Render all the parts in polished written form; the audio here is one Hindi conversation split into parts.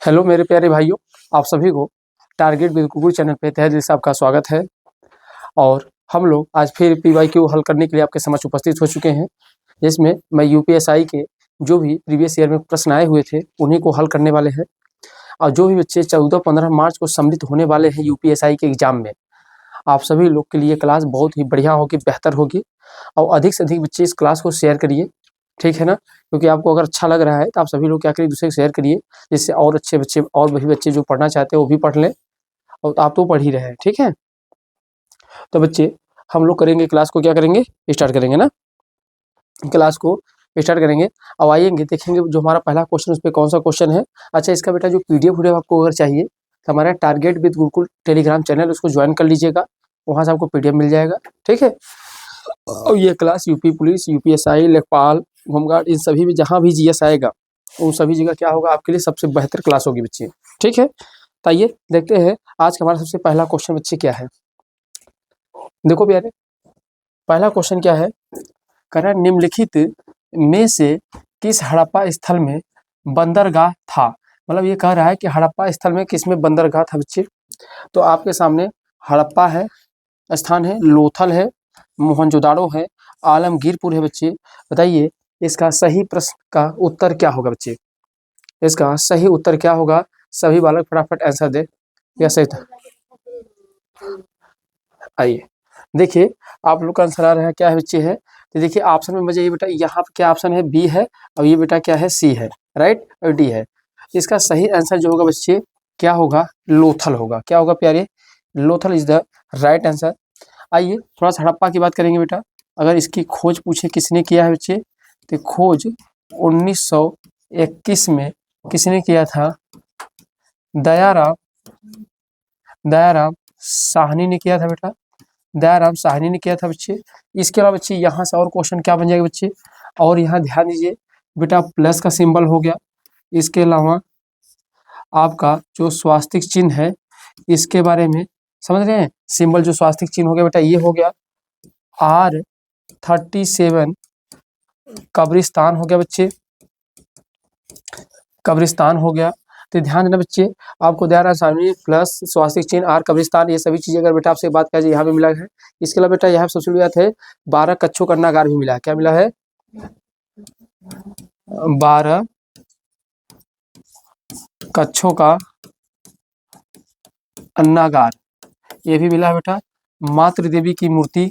हेलो मेरे प्यारे भाइयों, आप सभी को टारगेट विद गूगल चैनल पे तहे दिल से आपका स्वागत है। और हम लोग आज फिर पीवाईक्यू हल करने के लिए आपके समक्ष उपस्थित हो चुके हैं, जिसमें मैं यूपीएसआई के जो भी प्रीवियस ईयर में प्रश्न आए हुए थे उन्हीं को हल करने वाले हैं। और जो भी बच्चे 14-15 मार्च को सम्मिलित होने वाले हैं यूपीएसआई के एग्जाम में, आप सभी लोग के लिए क्लास बहुत ही बढ़िया होगी, बेहतर होगी। और अधिक से अधिक बच्चे इस क्लास को शेयर करिए, ठीक है ना। क्योंकि आपको अगर अच्छा लग रहा है तो आप सभी लोग क्या करिए, दूसरे को शेयर करिए, जिससे और अच्छे बच्चे और वही बच्चे जो पढ़ना चाहते हैं वो भी पढ़ लें, और आप तो पढ़ ही रहे हैं, ठीक है। तो बच्चे हम लोग करेंगे क्लास को, क्या करेंगे, स्टार्ट करेंगे ना, क्लास को स्टार्ट करेंगे। अब आएंगे देखेंगे जो हमारा पहला क्वेश्चन, उस पर कौन सा क्वेश्चन है। अच्छा, इसका बेटा जो पीडीएफ वीडियो आपको अगर चाहिए तो हमारा target with Gurukul Telegram channel, उसको ज्वाइन कर लीजिएगा, वहाँ से आपको पीडीएफ मिल जाएगा, ठीक है। और ये क्लास यूपी पुलिस, यूपीएसआई, लेखपाल, होमगार्ड, इन सभी में जहाँ भी जीएस आएगा उन सभी जगह क्या होगा, आपके लिए सबसे बेहतर क्लास होगी बच्चे, ठीक है। तो आइए देखते हैं आज का हमारा सबसे पहला क्वेश्चन बच्चे क्या है। देखो प्यारे, पहला क्वेश्चन क्या है, कह रहा है निम्नलिखित में से किस हड़प्पा स्थल में बंदरगाह था। मतलब ये कह रहा है कि हड़प्पा स्थल में किस में बंदरगाह था बच्चे। तो आपके सामने हड़प्पा है, स्थान है, लोथल है, मोहनजोदाड़ो है, आलमगीरपुर है बच्चे। बताइए इसका सही प्रश्न का उत्तर क्या होगा बच्चे, इसका सही उत्तर क्या होगा। सभी बालक फटाफट आंसर दे, या सही था। आइए देखिए आप लोग का आंसर आ रहा है, क्या है बच्चे है। तो देखिए ऑप्शन में मुझे ये बेटा, यहाँ पे क्या ऑप्शन है, बी है, और ये बेटा क्या है, सी है, राइट, और डी है। इसका सही आंसर जो होगा बच्चे क्या होगा, लोथल होगा। क्या होगा प्यारे, Lothal is the right answer. आइए थोड़ा सा हड़प्पा की बात करेंगे बेटा। अगर इसकी खोज पूछे किसने किया है बच्चे, तो खोज 1921 में किसने किया था, दयाराम साहनी ने किया था बेटा, दयाराम साहनी ने किया था बच्चे। इसके अलावा बच्चे यहाँ से और क्वेश्चन क्या बन जाएगा बच्चे, और यहाँ ध्यान दीजिए बेटा, प्लस का सिंबल हो गया। इसके अलावा आपका जो स्वास्तिक चिन्ह है इसके बारे में समझ रहे हैं, सिंबल जो स्वास्तिक चिन्ह हो गया बेटा, ये हो गया R37 कब्रिस्तान हो गया बच्चे, कब्रिस्तान हो गया। तो ध्यान देना बच्चे, आपको दयाराम साहनी प्लस स्वास्तिक चिन्ह आर कब्रिस्तान, ये सभी चीजें अगर बेटा आपसे बात किया जाए यहाँ पे मिला है। इसके अलावा बेटा यहाँ सबसे बड़ी बात है 12 कच्छों का अन्नागार भी मिला है। क्या मिला है, 12 कच्छों का अन्नागार, ये भी मिला है बेटा। मातृ देवी की मूर्ति,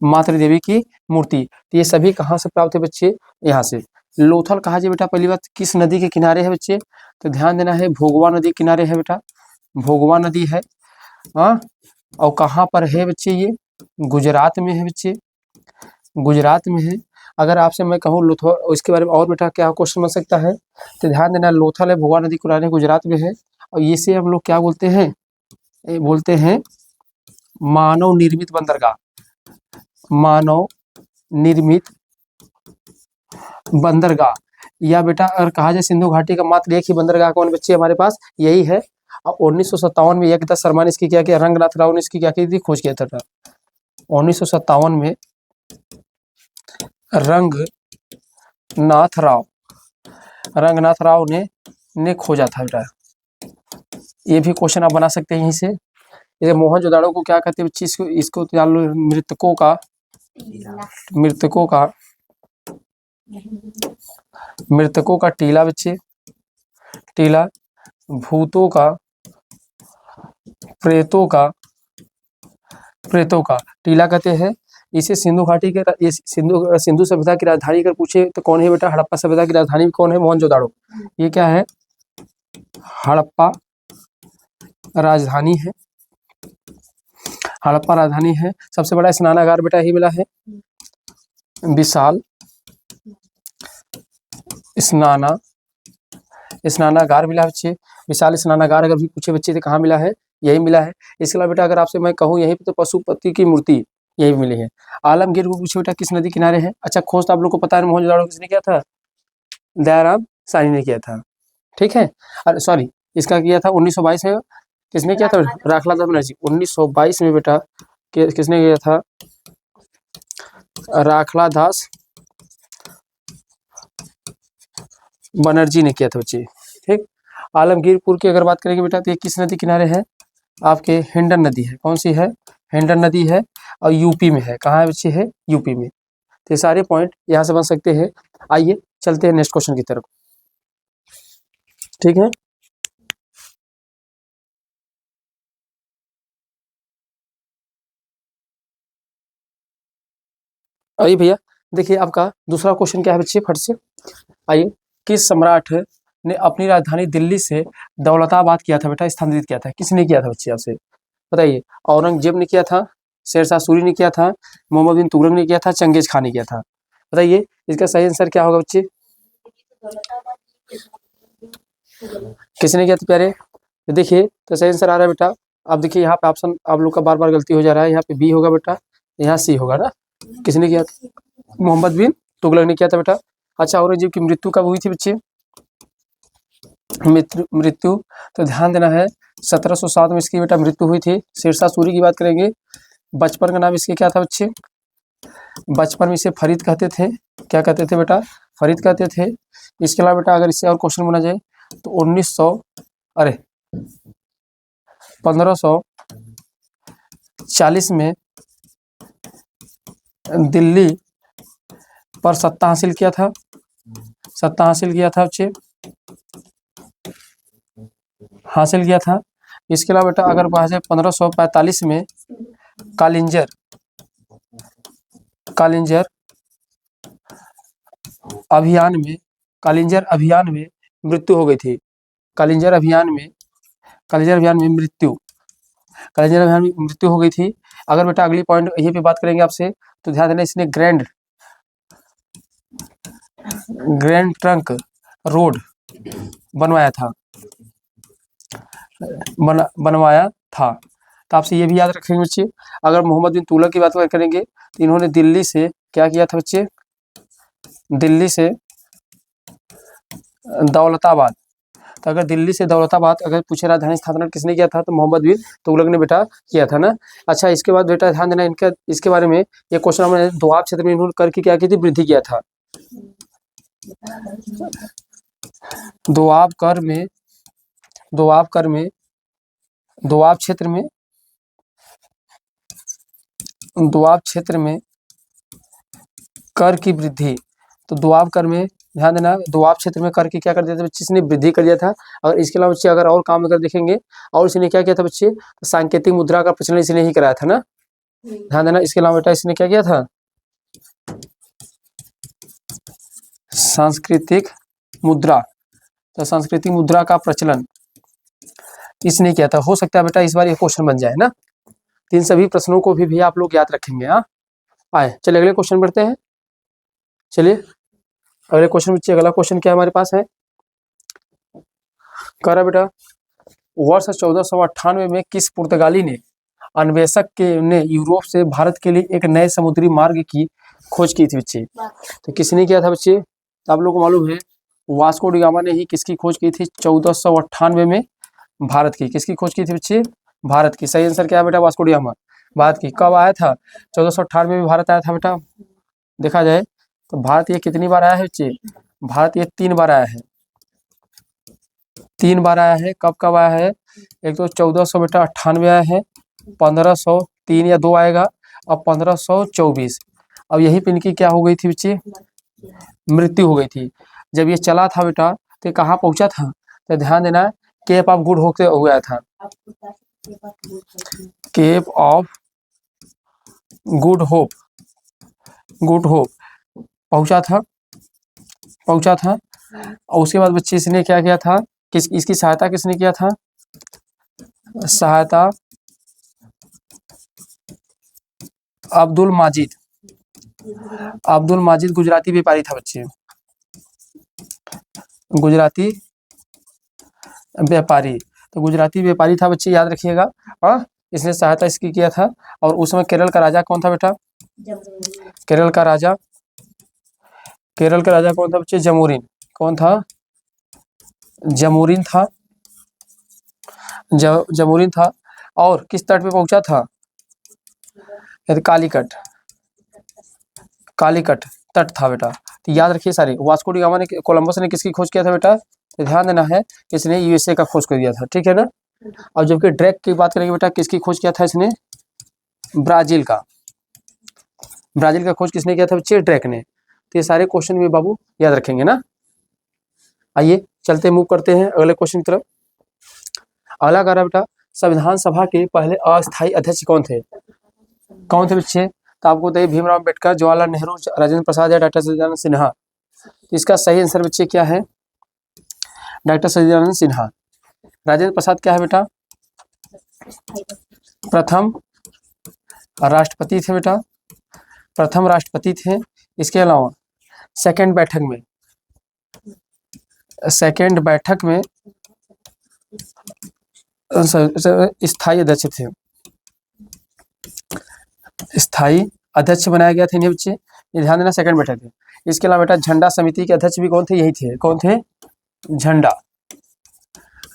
मातृ देवी की मूर्ति, तो ये सभी कहाँ से प्राप्त है बच्चे, यहाँ से। लोथल कहा जाए बेटा, पहली बात किस नदी के किनारे है बच्चे, तो ध्यान देना है भोगवा नदी किनारे है बेटा, भोगवा नदी है। हाँ, और कहाँ पर है बच्चे, ये गुजरात में है बच्चे, गुजरात में है। अगर आपसे मैं कहूँ लोथल इसके बारे में और बेटा क्या क्वेश्चन बन सकता है, तो ध्यान देना लोथल है, भोगवा नदी किनारे गुजरात में है। और इसे हम लोग क्या बोलते हैं, ये बोलते हैं मानव निर्मित बंदरगाह, मानव निर्मित बंदरगाह। या बेटा अगर कहा जाए सिंधु घाटी का मात्र एक ही बंदरगाह कौन बच्चे हमारे पास, यही है। और 1957 में एक सम्मान इसकी क्या किया, रंगनाथ राव ने इसकी क्या की थी, खोज किया था। 1957 में रंगनाथ राव ने खोजा था बेटा। ये भी क्वेश्चन आप बना सकते हैं यहीं से। ये मोहनजोदाड़ो को क्या कहते हैं बच्चे, इसको जान लो, मृतकों का टीला बच्चे, टीला, भूतों का, प्रेतों का टीला कहते हैं। इसे सिंधु घाटी के, ये सिंधु सभ्यता की राजधानी अगर पूछे तो कौन है बेटा, हड़प्पा सभ्यता की राजधानी कौन है, मोहनजोदाड़ो। ये क्या है, हड़प्पा राजधानी है, हड़प्पा राजधानी है। सबसे बड़ा स्नानागार बेटा ही मिला है, विशाल स्नानागार मिला बच्चे। विशाल स्नानागार अगर भी पूछे बच्चे तो कहाँ मिला है, यही मिला है। इसके अलावा बेटा अगर आपसे मैं कहूँ यहीं पे तो पशुपति की मूर्ति यही मिली है। आलमगीर को पूछे बेटा किस नदी किनारे है। अच्छा, खोज तो आप लोग को पता है, मोहनजोदाड़ो किसने किया था, दयाराम साहनी ने किया था, ठीक है। अरे सॉरी, इसका किया था 1922 में, किसने किया था, राखलादास बनर्जी। 1922 में बेटा किसने किया था, राखलादास बनर्जी ने किया था बच्चे। ठीक। आलमगीरपुर की अगर बात करेंगे बेटा तो ये किस नदी किनारे है, आपके हिंडन नदी है। कौन सी है, हिंडन नदी है और यूपी में है। कहाँ है बच्चे, है यूपी में। तो ये सारे पॉइंट यहाँ से बन सकते हैं। आइए चलते हैं नेक्स्ट क्वेश्चन की तरफ, ठीक है। आइए भैया देखिए आपका दूसरा क्वेश्चन क्या है बच्चे, फट से आइए। किस सम्राट ने अपनी राजधानी दिल्ली से दौलताबाद किया था बेटा, स्थानांतरित किया था, किसने किया था बच्चे आपसे बताइए। औरंगजेब ने किया था, शेरशाह सूरी ने किया था, मोहम्मद बिन तुगलक ने किया था, चंगेज खान ने किया था। बताइए इसका सही आंसर क्या होगा बच्चे, किसने किया था प्यारे। तो देखिए तो सही आंसर आ रहा है बेटा। अब देखिए यहाँ पे ऑप्शन आप लोग का बार बार गलती हो जा रहा है। यहाँ पे बी होगा बेटा, यहाँ सी होगा ना। किसने किया था, मोहम्मद बिन तुगलक ने किया था बेटा। अच्छा औरंगजेब की मृत्यु कब हुई थी बच्चे, मृत्यु तो ध्यान देना है 1707 में इसकी बेटा मृत्यु हुई थी। शेरशाह सूरी की बात करेंगे, बचपन का नाम इसके क्या था बच्चे, बचपन में इसे फरीद कहते थे। क्या कहते थे बेटा, फरीद कहते थे। इसके अलावा बेटा अगर इससे और क्वेश्चन बना जाए तो 1540 में दिल्ली पर सत्ता हासिल किया था, सत्ता हासिल किया था बच्चे, हासिल किया था। इसके अलावा बेटा अगर बात है 1545 में कालिंजर कालिंजर अभियान में, कालिंजर अभियान में मृत्यु हो गई थी। कालिंजर अभियान में मृत्यु, कालिंजर अभियान में मृत्यु हो गई थी। अगर बेटा अगली पॉइंट यही पे बात करेंगे आपसे तो ध्यान देना, इसने ग्रैंड ट्रंक रोड बनवाया था, बनवाया था। तो आपसे ये भी याद रखेंगे बच्चे। अगर मोहम्मद बिन तुगलक की बात करेंगे तो इन्होंने दिल्ली से क्या किया था बच्चे, दिल्ली से दौलताबाद। तो अगर दिल्ली से दौलताबाद अगर पूछे राजधानी स्थापना किसने किया था तो मोहम्मद बिन तुगलक ने बेटा किया था ना। अच्छा इसके बाद बेटा ध्यान देना इनका, इसके बारे में ये क्वेश्चन हमने दोआब क्षेत्र में इन्होंने कर की क्या की थी, वृद्धि किया था। दोआब क्षेत्र में कर की वृद्धि। तो दोआब कर में ध्यान देना, दोआब क्षेत्र में कर की क्या कर दिया था बच्चे, इसने वृद्धि कर दिया था। और इसके अलावा बच्चे अगर और काम अगर देखेंगे और इसने क्या किया था बच्चे, तो सांकेतिक मुद्रा का प्रचलन इसने ही कराया था ना। ध्यान देना इसके अलावा बेटा इसने क्या किया था, सांस्कृतिक मुद्रा, तो सांस्कृतिक मुद्रा का प्रचलन इसने किया था। हो सकता है बेटा इस बार ये क्वेश्चन बन जाए ना। तो इन सभी प्रश्नों को भी आप लोग याद रखेंगे। हाँ आए चलिए अगले क्वेश्चन बढ़ते हैं। चलिए अगले क्वेश्चन बच्चे, अगला क्वेश्चन क्या हमारे पास है, कह रहा बेटा वर्ष 1498 में किस पुर्तगाली ने अन्वेषक ने यूरोप से भारत के लिए एक नए समुद्री मार्ग की खोज की थी बच्चे। तो किसने किया था बच्चे, तो आप लोग को मालूम है वास्को डी गामा ने ही किसकी खोज की थी 1498 में, भारत की। किसकी खोज की थी बच्चे, भारत की। सही आंसर क्या है बेटा, वास्को डी गामा भारत की। कब आया था, 1498 में भारत आया था बेटा। देखा जाए तो भारत ये कितनी बार आया है बच्चे, भारत ये 3 बार आया है, 3 बार आया है। कब कब आया है, एक तो 1400 बेटा 98 आया है, 1500 3 या 2 आएगा, और 1524। अब यही पे इनकी क्या हो गई थी बच्चे, मृत्यु हो गई थी। जब ये चला था बेटा तो कहाँ पहुंचा था, तो ध्यान देना केप ऑफ गुड होप हो गया था, केप ऑफ गुड होप पहुंचा था। और उसके बाद बच्चे इसने क्या किया था, इसकी सहायता किसने किया था, सहायता अब्दुल माजिद गुजराती व्यापारी था बच्चे, गुजराती व्यापारी। तो गुजराती व्यापारी था बच्चे, याद रखिएगा। हाँ इसने सहायता इसकी किया था। और उस समय केरल का राजा कौन था बेटा, केरल का राजा कौन था बच्चे, जमोरिन। कौन था, जमोरिन था, जमोरिन था। और किस तट पे पहुंचा था, कालीकट तट था बेटा। तो याद रखिए सारे। वास्को डी गामा ने, कोलंबस ने किसकी खोज किया था बेटा, तो ध्यान देना है इसने यूएसए का खोज कर दिया था, ठीक है ना। और जबकि ड्रैक की बात करेंगे बेटा, किसकी खोज किया था इसने? ब्राजील का। ब्राजील का खोज किसने किया था बच्चे? ड्रैक ने। तो ये सारे क्वेश्चन भी बाबू याद रखेंगे ना। आइए चलते मूव करते हैं अगले क्वेश्चन की तरफ। अगला कह रहा बेटा, संविधान सभा के पहले अस्थायी अध्यक्ष कौन थे? कौन थे बच्चे? तो आपको बताइए, भीमराव अम्बेडकर, जवाहरलाल नेहरू, राजेंद्र प्रसाद या डॉक्टर सत्यनारायण सिन्हा। तो इसका सही आंसर बच्चे क्या है? डॉक्टर सत्यनारायण सिन्हा। राजेंद्र प्रसाद क्या है बेटा? प्रथम राष्ट्रपति थे बेटा, प्रथम राष्ट्रपति थे। इसके अलावा सेकंड बैठक में स्थायी अध्यक्ष थे, स्थायी अध्यक्ष बनाया गया था इन्हें बच्चे, ये ध्यान देना, सेकंड बैठक थे। इसके अलावा बेटा झंडा समिति के अध्यक्ष भी कौन थे? यही थे। कौन थे?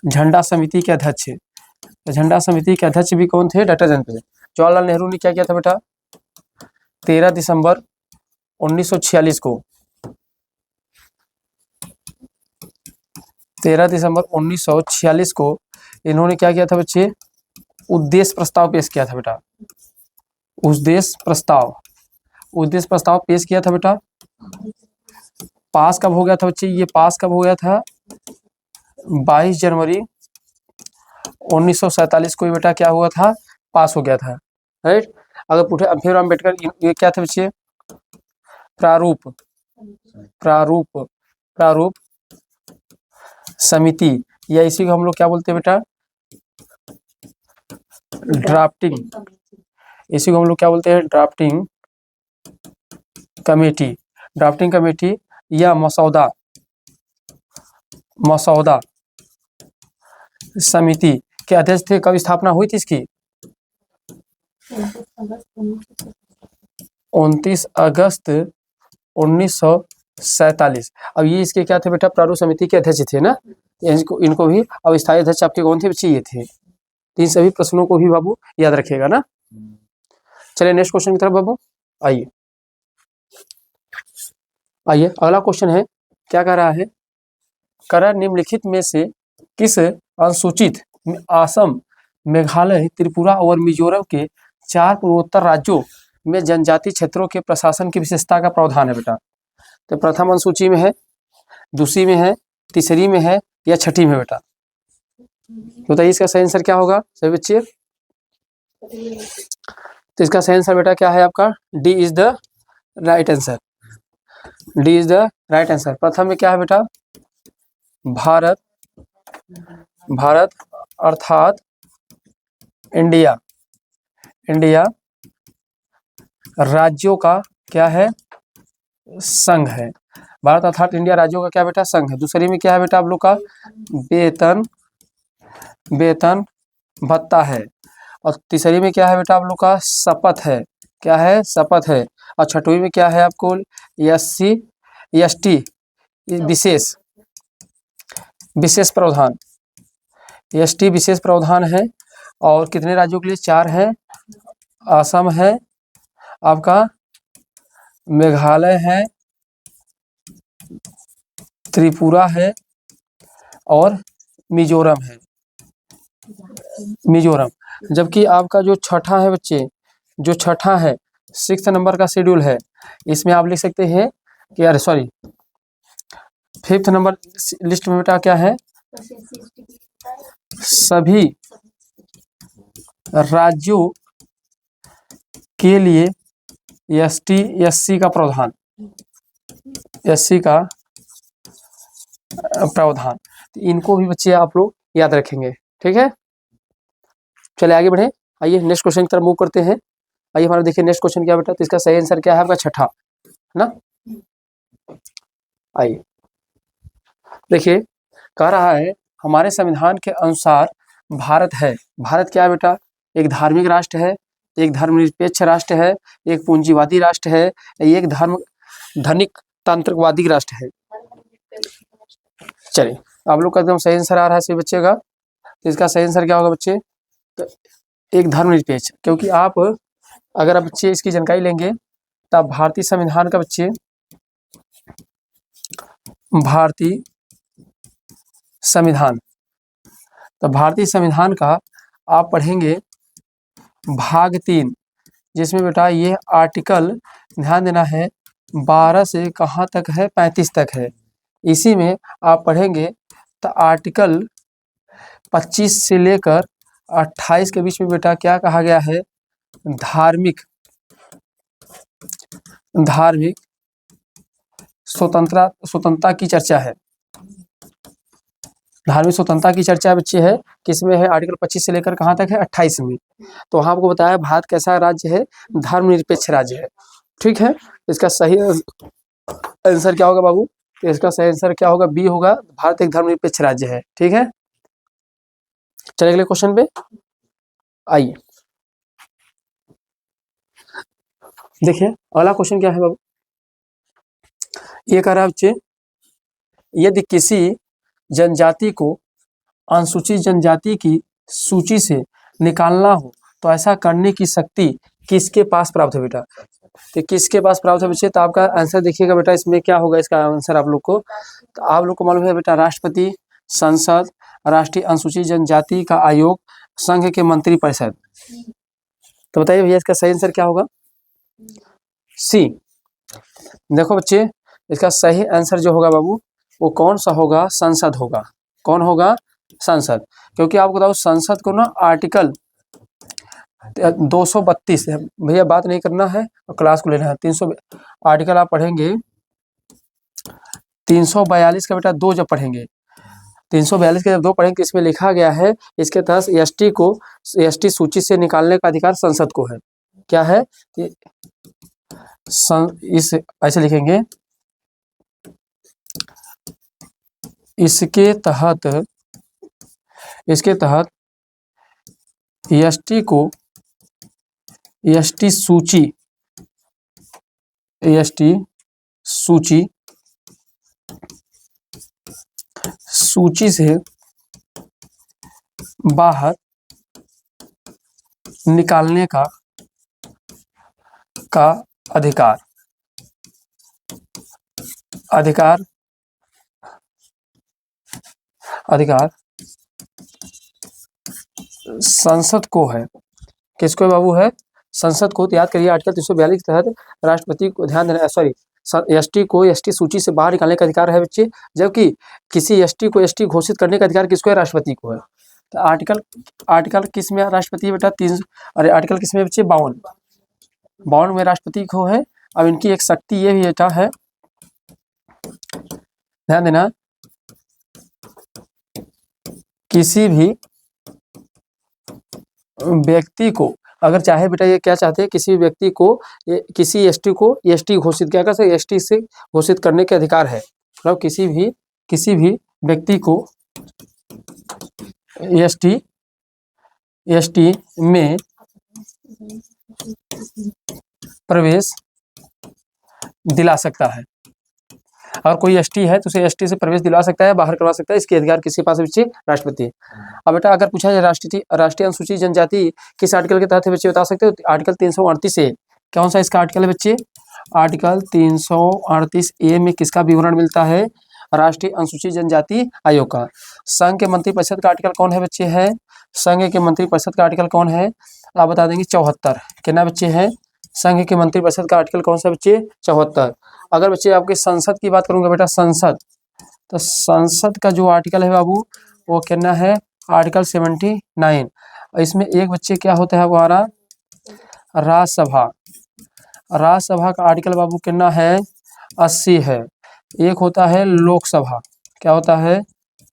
झंडा समिति के अध्यक्ष। झंडा समिति के अध्यक्ष भी कौन थे? डॉक्टर जवाहरलाल नेहरू। जवाहरलाल नेहरू ने क्या किया था बेटा? 13 दिसंबर 1946 को 13 दिसंबर 1946 को इन्होंने क्या किया था बच्चे? उद्देश्य प्रस्ताव पेश किया था बेटा। उद्देश्य प्रस्ताव पेश किया था बेटा। पास कब हो गया था बच्चे? ये पास कब हो गया था? 22 जनवरी 1947 को बेटा क्या हुआ था? पास हो गया था, राइट। अगर पूछे भीमराव अम्बेडकर, ये क्या थे बच्चे? प्रारूप समिति, या इसी को हम लोग क्या बोलते हैं बेटा? ड्राफ्टिंग। इसी को हम लोग क्या बोलते हैं? ड्राफ्टिंग कमेटी या मसौदा समिति के अध्यक्ष थे। कब स्थापना हुई थी इसकी? 29 अगस्त 1947। अब ये इसके क्या थे बेटा? प्रारूप समिति के अध्यक्ष थे ना। इनको भी अब स्थायी अध्यक्ष आपके कौन थे बच्चे? ये थे। तो इन सभी प्रश्नों को भी बाबू याद रखिएगा ना। चलिए नेक्स्ट क्वेश्चन की तरफ बाबू आइए। अगला क्वेश्चन है, क्या कह रहा है? निम्नलिखित में से किस अनुसूचित असम, मेघालय, त्रिपुरा और मिजोरम के 4 पूर्वोत्तर राज्यों में जनजाति क्षेत्रों के प्रशासन की विशेषता का प्रावधान है बेटा? तो प्रथम अनुसूची में है, दूसरी में है, तीसरी में है या छठी में बेटा? बताइए इसका सही आंसर क्या होगा सभी बच्चे? तो इसका सही आंसर बेटा क्या है आपका? D is the right answer. प्रथम में क्या है बेटा? भारत अर्थात इंडिया राज्यों का क्या है? संघ है। भारत अर्थात इंडिया राज्यों का क्या बेटा? संघ है। दूसरी में क्या है बेटा आप लोग का? वेतन भत्ता है। और तीसरी में क्या है बेटा आप लोग का? शपथ है। क्या है? शपथ है। और छठवीं में क्या है आपको? SC ST विशेष प्रावधान। ST विशेष प्रावधान है। और कितने राज्यों के लिए? 4 है। असम है, आपका मेघालय है, त्रिपुरा है और मिजोरम है। जबकि आपका जो छठा है बच्चे, जो छठा है 6th नंबर का शेड्यूल है, इसमें आप लिख सकते हैं कि यार 5th नंबर लिस्ट में बेटा क्या है? सभी राज्यों के लिए ST SC का प्रावधान, तो इनको भी बच्चे आप लोग याद रखेंगे, ठीक है। चलिए आगे बढ़े। आइए नेक्स्ट क्वेश्चन की तरफ मूव करते हैं। आइए हमारा देखिए नेक्स्ट क्वेश्चन क्या बेटा? तो इसका सही आंसर क्या है आपका? छठा, है ना। आइए देखिए, कह रहा है हमारे संविधान के अनुसार भारत क्या है बेटा? एक धार्मिक राष्ट्र है, एक धर्मनिरपेक्ष राष्ट्र है, एक पूंजीवादी राष्ट्र है, एक धनिक तांत्रिकवादी राष्ट्र है। चलिए आप लोग का एकदम सही आंसर आ रहा है सभी बच्चे का। तो इसका सही आंसर क्या होगा बच्चे? तो एक धर्मनिरपेक्ष, क्योंकि आप अगर आप बच्चे इसकी जानकारी लेंगे तब भारतीय संविधान का बच्चे, भारतीय संविधान। तो भारतीय संविधान का आप पढ़ेंगे भाग 3, जिसमें बेटा ये आर्टिकल ध्यान देना है 12 से कहाँ तक है, 35 तक है। इसी में आप पढ़ेंगे तो आर्टिकल 25 से लेकर 28 के बीच में बेटा क्या कहा गया है, धार्मिक स्वतंत्रता की चर्चा है। धार्मिक स्वतंत्रता की चर्चा बच्चे है किसमें है, आर्टिकल 25 से लेकर कहाँ तक है, 28 में। तो वहाँ आपको बताया भारत कैसा राज्य है, धर्मनिरपेक्ष राज्य है। ठीक है, इसका सही आंसर क्या होगा बाबू, तो इसका सही आंसर क्या होगा, बी होगा, भारत एक धर्मनिरपेक्ष राज्य है। ठीक है, चलिए अगले क्वेश्चन पे आइए। देखिए अगला क्वेश्चन क्या है बाबू, ये कह रहा है बच्चे, यदि किसी जनजाति को अनुसूचित जनजाति की सूची से निकालना हो तो ऐसा करने की शक्ति किसके पास प्राप्त है बेटा, तो किसके पास प्राप्त है बच्चे, तो आपका आंसर देखिएगा बेटा, इसमें क्या होगा, इसका आंसर आप लोग को, तो आप लोग को मालूम है बेटा, राष्ट्रपति, संसद, राष्ट्रीय अनुसूचित जनजाति का आयोग, संघ के मंत्री परिषद। तो बताइए भैया इसका सही आंसर क्या होगा, सी। देखो बच्चे इसका सही आंसर जो होगा बाबू वो कौन सा होगा, संसद होगा। कौन होगा, संसद। क्योंकि आपको बताओ संसद को ना आर्टिकल 232 है भैया, बात नहीं करना है और क्लास को लेना है। 300 आर्टिकल आप पढ़ेंगे 342 का बेटा 2 जब पढ़ेंगे, 342 के जब 2 पढ़ेंगे, इसमें लिखा गया है इसके तहत एसटी को एसटी सूची से निकालने का अधिकार संसद को है। क्या है, इस ऐसे लिखेंगे, इसके तहत एसटी को एसटी सूची से बाहर निकालने का अधिकार संसद को है। किसको बाबू है, संसद को। तो याद करिए आर्टिकल 342 के तहत राष्ट्रपति को ध्यान देना, सॉरी एसटी को एसटी सूची से बाहर निकालने का अधिकार है बच्चे, जबकि किसी एसटी को एसटी घोषित करने का अधिकार किसको है, राष्ट्रपति को है। तो आर्टिकल किस में राष्ट्रपति बेटा, आर्टिकल किस में बच्चे, 52 में राष्ट्रपति को है। अब इनकी एक शक्ति ये भी बेटा है, ध्यान देना, किसी भी व्यक्ति को अगर चाहे बेटा, ये क्या चाहते हैं, किसी व्यक्ति को किसी एसटी को एसटी घोषित क्या कर सकते, एसटी से घोषित करने के अधिकार है। मतलब किसी भी व्यक्ति को एसटी में प्रवेश दिला सकता है। और कोई एसटी है तो उसे एसटी से प्रवेश दिला सकता है, बाहर करवा सकता है। इसके अधिकार किसके पास है बच्चे, राष्ट्रपति। अब बेटा अगर पूछा जाए राष्ट्रीय अनुसूचित जनजाति किस आर्टिकल के तहत है बच्चे, बता सकते हो, आर्टिकल 338 ए। कौन सा इसका आर्टिकल है बच्चे, आर्टिकल 338 ए में किसका विवरण मिलता है, राष्ट्रीय अनुसूचित जनजाति आयोग का। संघ के मंत्रिपरिषद का आर्टिकल कौन है बच्चे, है संघ के मंत्रिपरिषद का आर्टिकल कौन है, आप बता देंगे 74। कितना बच्चे हैं, संघ के मंत्रिपरिषद का आर्टिकल कौन सा बच्चे, 74। अगर बच्चे आपके संसद की बात करूंगा बेटा, संसद, तो संसद का जो आर्टिकल है बाबू वो कितना है, आर्टिकल 79। इसमें एक बच्चे क्या होता है हमारा, राज्यसभा का आर्टिकल बाबू कितना है, 80 है। एक होता है लोकसभा, क्या होता है,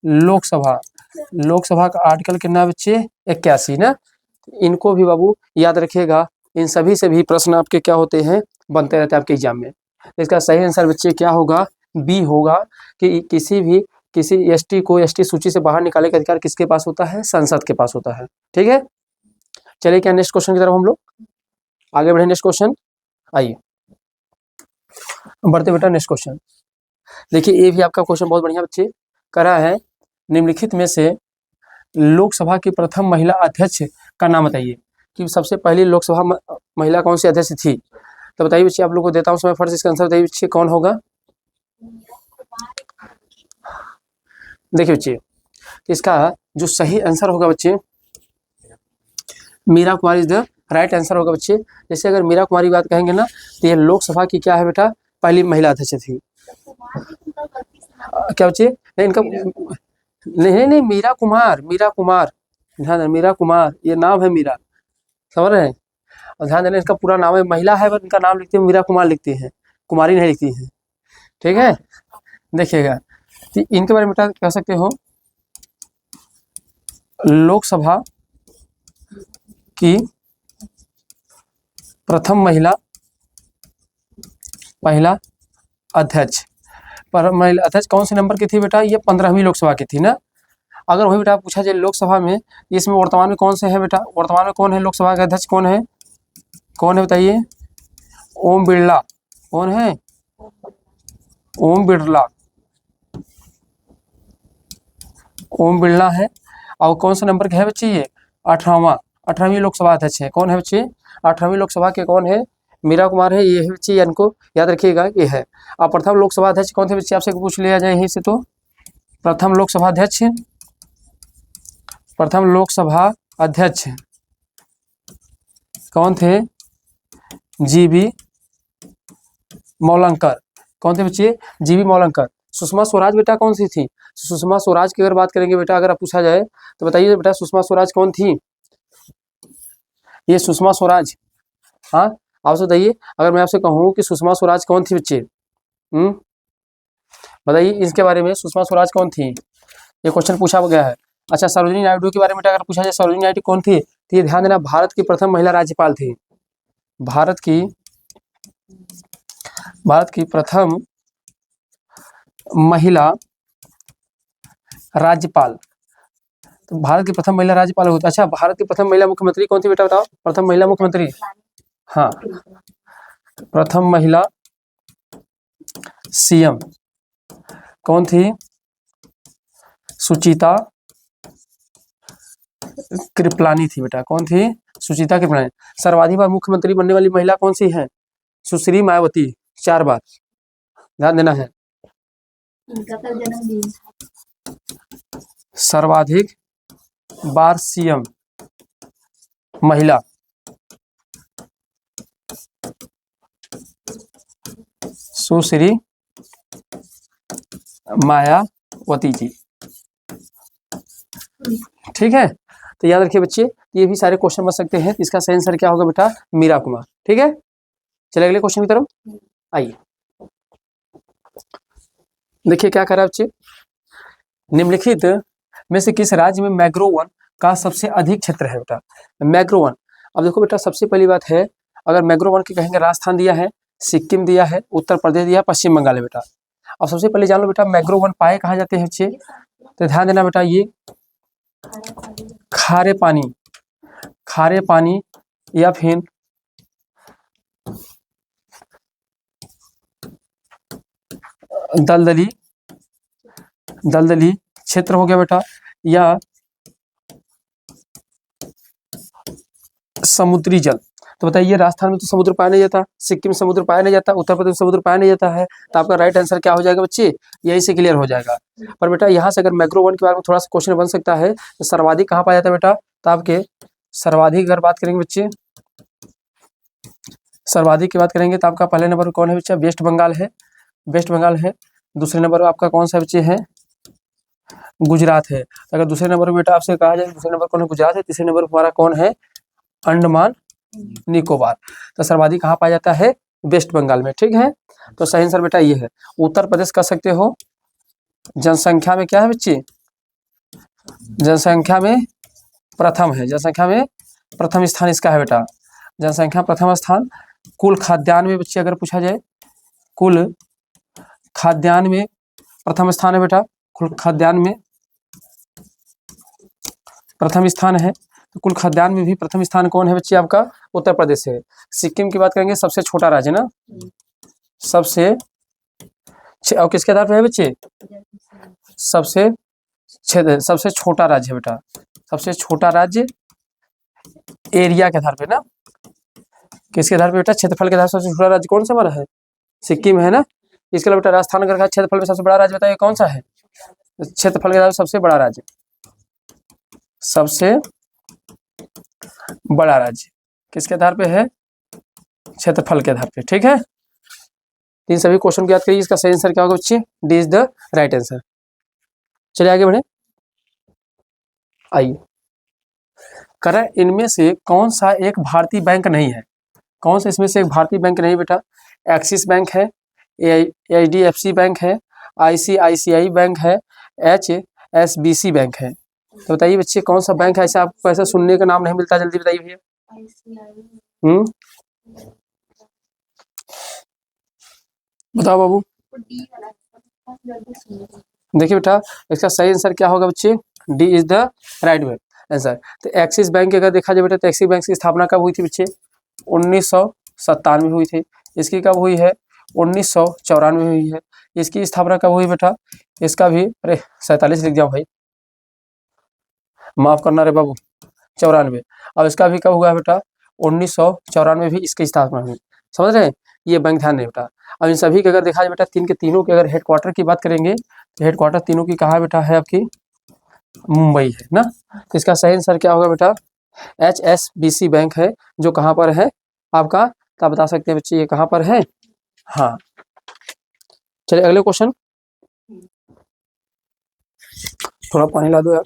लोकसभा का आर्टिकल कितना बच्चे, 81 ना। इनको भी बाबू याद रखिएगा, इन सभी से भी प्रश्न आपके क्या होते हैं, बनते रहते हैं आपके एग्जाम में। इसका सही आंसर बच्चे क्या होगा, बी होगा, कि किसी एसटी को एसटी सूची से बाहर निकालने का अधिकार किसके पास होता है, संसद के पास होता है। ठीक है, चलिए क्या नेक्स्ट क्वेश्चन की तरफ हम लोग आगे बढ़े। नेक्स्ट क्वेश्चन आइए, बढ़ते बेटा नेक्स्ट क्वेश्चन। देखिए ये भी आपका क्वेश्चन बहुत बढ़िया बच्चे करा है, निम्नलिखित में से लोकसभा की प्रथम महिला अध्यक्ष का नाम बताइए, कि सबसे पहली लोकसभा महिला कौन सी अध्यक्ष थी। तो बताइए बच्चे, आप लोग को देता हूँ समय फर्स्ट, इसका आंसर बताइए बच्चे कौन होगा। देखिए बच्चे तो इसका जो सही आंसर होगा बच्चे, मीरा कुमारी इज द राइट आंसर होगा बच्चे। जैसे अगर मीरा कुमारी बात कहेंगे ना, तो ये लोकसभा की क्या है बेटा, पहली महिला अध्यक्ष थी। क्या बच्चे, नहीं इनका नहीं नहीं मीरा कुमार, मीरा कुमार, ध्यान, मीरा कुमार ये नाम है मीरा, समझ रहे हैं। और ध्यान देना इसका पूरा नाम है, महिला है पर इनका नाम लिखते हैं मीरा कुमार लिखती हैं, कुमारी नहीं लिखती हैं, ठीक है। देखिएगा तो इनके बारे में बेटा कह सकते हो, लोकसभा की प्रथम महिला अध्यक्ष। पर महिला अध्यक्ष कौन से नंबर की थी बेटा, ये 15वीं लोकसभा की थी ना। अगर वही बेटा पूछा जाए लोकसभा में, इसमें वर्तमान में कौन से है बेटा, वर्तमान में कौन है लोकसभा के अध्यक्ष, कौन है बताइए, ओम बिरला। कौन है, ओम बिरला, ओम बिरला है। और कौन से नंबर के है बच्चे, ये 18वीं लोकसभा अध्यक्ष है। कौन है बच्चे, 18वीं लोकसभा के कौन है, मीरा कुमार है, ये है बच्चे, इनको याद रखिएगा ये है। अब प्रथम लोकसभा अध्यक्ष कौन थे बच्चे, आपसे पूछ लिया जाए यहीं से, तो प्रथम लोकसभा अध्यक्ष कौन थे, जीबी मौलंकर। कौन थे बच्चे, जीबी मौलंकर। सुषमा स्वराज बेटा कौन सी थी, सुषमा स्वराज की अगर बात करेंगे बेटा, अगर पूछा जाए तो बताइए बेटा सुषमा स्वराज कौन थी, ये सुषमा स्वराज, हाँ आप बताइए। अगर मैं आपसे कहूँ कि सुषमा स्वराज कौन थी बच्चे, बताइए इसके बारे में, सुषमा स्वराज कौन थी, ये क्वेश्चन पूछा गया है। अच्छा सरोजिनी नायडू के बारे में अगर पूछा जाए, सरोजिनी नायडू कौन थी, तो ये ध्यान देना भारत की प्रथम महिला राज्यपाल थी, भारत की प्रथम महिला राज्यपाल। तो भारत की प्रथम महिला राज्यपाल होती। अच्छा भारत की प्रथम महिला मुख्यमंत्री कौन थी बेटा, बताओ, प्रथम महिला मुख्यमंत्री, हाँ प्रथम महिला सीएम कौन थी, सुचिता कृपलानी थी बेटा। कौन थी, सुचिता कृपलानी। सर्वाधिक बार मुख्यमंत्री बनने वाली महिला कौन सी है, सुश्री मायावती, 4 बार, ध्यान देना है। सर्वाधिक बार सीएम महिला, सुश्री मायावती जी, ठीक है। तो याद रखिए बच्चे, ये भी सारे क्वेश्चन बन सकते हैं। इसका सही आंसर क्या होगा बेटा, मीरा कुमार, ठीक है। चलिए अगले क्वेश्चन की तरफ आइए। देखिए क्या कह रहा है बच्चे, निम्नलिखित में से किस राज्य में मैंग्रोव वन का सबसे अधिक क्षेत्र है बेटा, मैंग्रोव वन। अब देखो बेटा सबसे पहली बात है, अगर मैंग्रोव वन की कहेंगे, राजस्थान दिया है, सिक्किम दिया है, उत्तर प्रदेश दिया, पश्चिम बंगाल है बेटा। अब सबसे पहले जान लो बेटा मैंग्रोव वन पाए कहाँ जाते हैं बच्चे, तो ध्यान देना बेटा, ये खारे पानी या फिर दलदली क्षेत्र हो गया बेटा, या समुद्री जल। तो बताइए राजस्थान में तो समुद्र पाया नहीं जाता, सिक्किम समुद्र पाया नहीं जाता, उत्तर प्रदेश समुद्र पाया नहीं जाता है, तो आपका राइट आंसर क्या हो जाएगा बच्चे, यही से क्लियर हो जाएगा। पर बेटा यहाँ से अगर मैंग्रोव वन के बारे में थोड़ा सा क्वेश्चन बन सकता है, तो सर्वाधिक कहाँ पाया जाता है बेटा, तो आपके सर्वाधिक अगर बात करेंगे बच्चे, सर्वाधिक की बात करेंगे तो आपका पहले नंबर पर कौन है बच्चा, वेस्ट बंगाल है। दूसरे नंबर पर आपका कौन सा बच्चे है, गुजरात है। अगर दूसरे नंबर पर बेटा आपसे कहा जाए दूसरे नंबर कौन है, गुजरात है। तीसरे नंबर पर हमारा कौन है, अंडमान निकोबार। तो सर्वाधिक कहाँ पाया जाता है, वेस्ट बंगाल में, ठीक है। तो सही आंसर बेटा ये है। उत्तर प्रदेश कह सकते हो, जनसंख्या में क्या है बच्चे, जनसंख्या में प्रथम है, जनसंख्या में प्रथम स्थान इसका है बेटा, जनसंख्या प्रथम स्थान। कुल खाद्यान्न में बच्चे अगर पूछा जाए, कुल खाद्यान्न में प्रथम स्थान है बेटा, कुल खाद्यान्न में प्रथम स्थान है। तो कुल खाद्यान्न में भी प्रथम स्थान कौन है बच्चे, आपका उत्तर प्रदेश है। सिक्किम की बात करेंगे, सबसे छोटा राज्य ना, सबसे और किसके आधार पर है बच्चे, सबसे छोटा राज्य है बेटा, सबसे छोटा राज्य एरिया के आधार पे ना, किसके आधार पे बेटा, क्षेत्रफल के आधार पर सबसे छोटा राज्य कौन सा हमारा है, सिक्किम है ना। इसके अलावा बेटा राजस्थान अगर क्षेत्रफल में सबसे बड़ा राज्य बताइए कौन सा है, क्षेत्रफल के आधार पर सबसे बड़ा राज्य सबसे बड़ा राज्य किसके आधार पे है? क्षेत्रफल के आधार पे। ठीक है, इन सभी क्वेश्चन को याद करिए। इसका सही आंसर क्या होगा बच्चे? D is the right answer. चलिए आगे बढ़े। आइए, करें इनमें से कौन सा एक भारतीय बैंक नहीं है? कौन सा इसमें से एक भारतीय बैंक नहीं बेटा? एक्सिस बैंक है, HDFC बैंक है, ICICI बैंक है, HSBC बैंक है। तो बताइए बच्चे कौन सा बैंक है? ऐसा आपको ऐसा सुनने का नाम नहीं मिलता, जल्दी बताइए भैया। बताओ बाबू। देखिए बेटा, इसका सही आंसर क्या होगा बच्चे? D is the right answer. तो एक्सिस बैंक अगर देखा जाए बेटा, तो एक्सिस बैंक की स्थापना कब हुई थी बच्चे? 1997 में हुई थी। इसकी कब हुई है? 1994 में हुई है। इसकी स्थापना कब हुई बेटा? इसका भी, अरे 47 लिख जाओ भाई, माफ करना रे बाबू, 94। अब इसका भी कब हुआ बेटा? 1994 में भी इसकी स्थापना हुई। समझ रहे हैं? ये बैंक ध्यान नहीं बेटा। अब इन सभी के अगर देखा जाए बेटा, तीन के तीनों के अगर हेडक्वार्टर की बात करेंगे, तो हेडक्वार्टर तीनों की कहाँ बेटा है? आपकी मुंबई है ना। तो इसका सही आंसर क्या होगा बेटा? HSBC बैंक है, जो कहाँ पर है आपका? तो आप बता सकते हैं बच्चे ये कहाँ पर है? हाँ, चलिए अगले क्वेश्चन। थोड़ा पानी ला दो यार।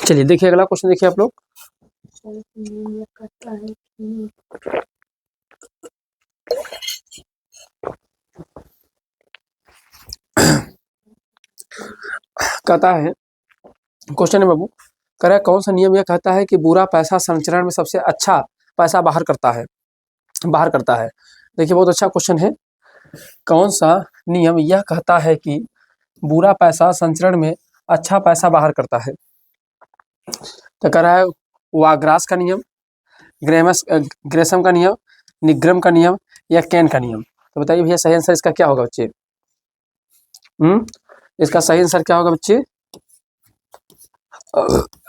चलिए देखिए अगला क्वेश्चन, देखिए आप लोग। कहता है, क्वेश्चन है बाबू, कह रहा है कौन सा नियम यह कहता है कि बुरा पैसा संचरण में सबसे अच्छा पैसा बाहर करता है? देखिए बहुत अच्छा क्वेश्चन है। कौन सा नियम यह कहता है कि बुरा पैसा संचरण में अच्छा पैसा बाहर करता है? तो कह रहा है वाग्रास का नियम, ग्रेसम का नियम, निग्रम का नियम, या केन का नियम। तो बताइए भैया सही आंसर इसका क्या होगा बच्चे? इसका सही आंसर क्या होगा बच्चे?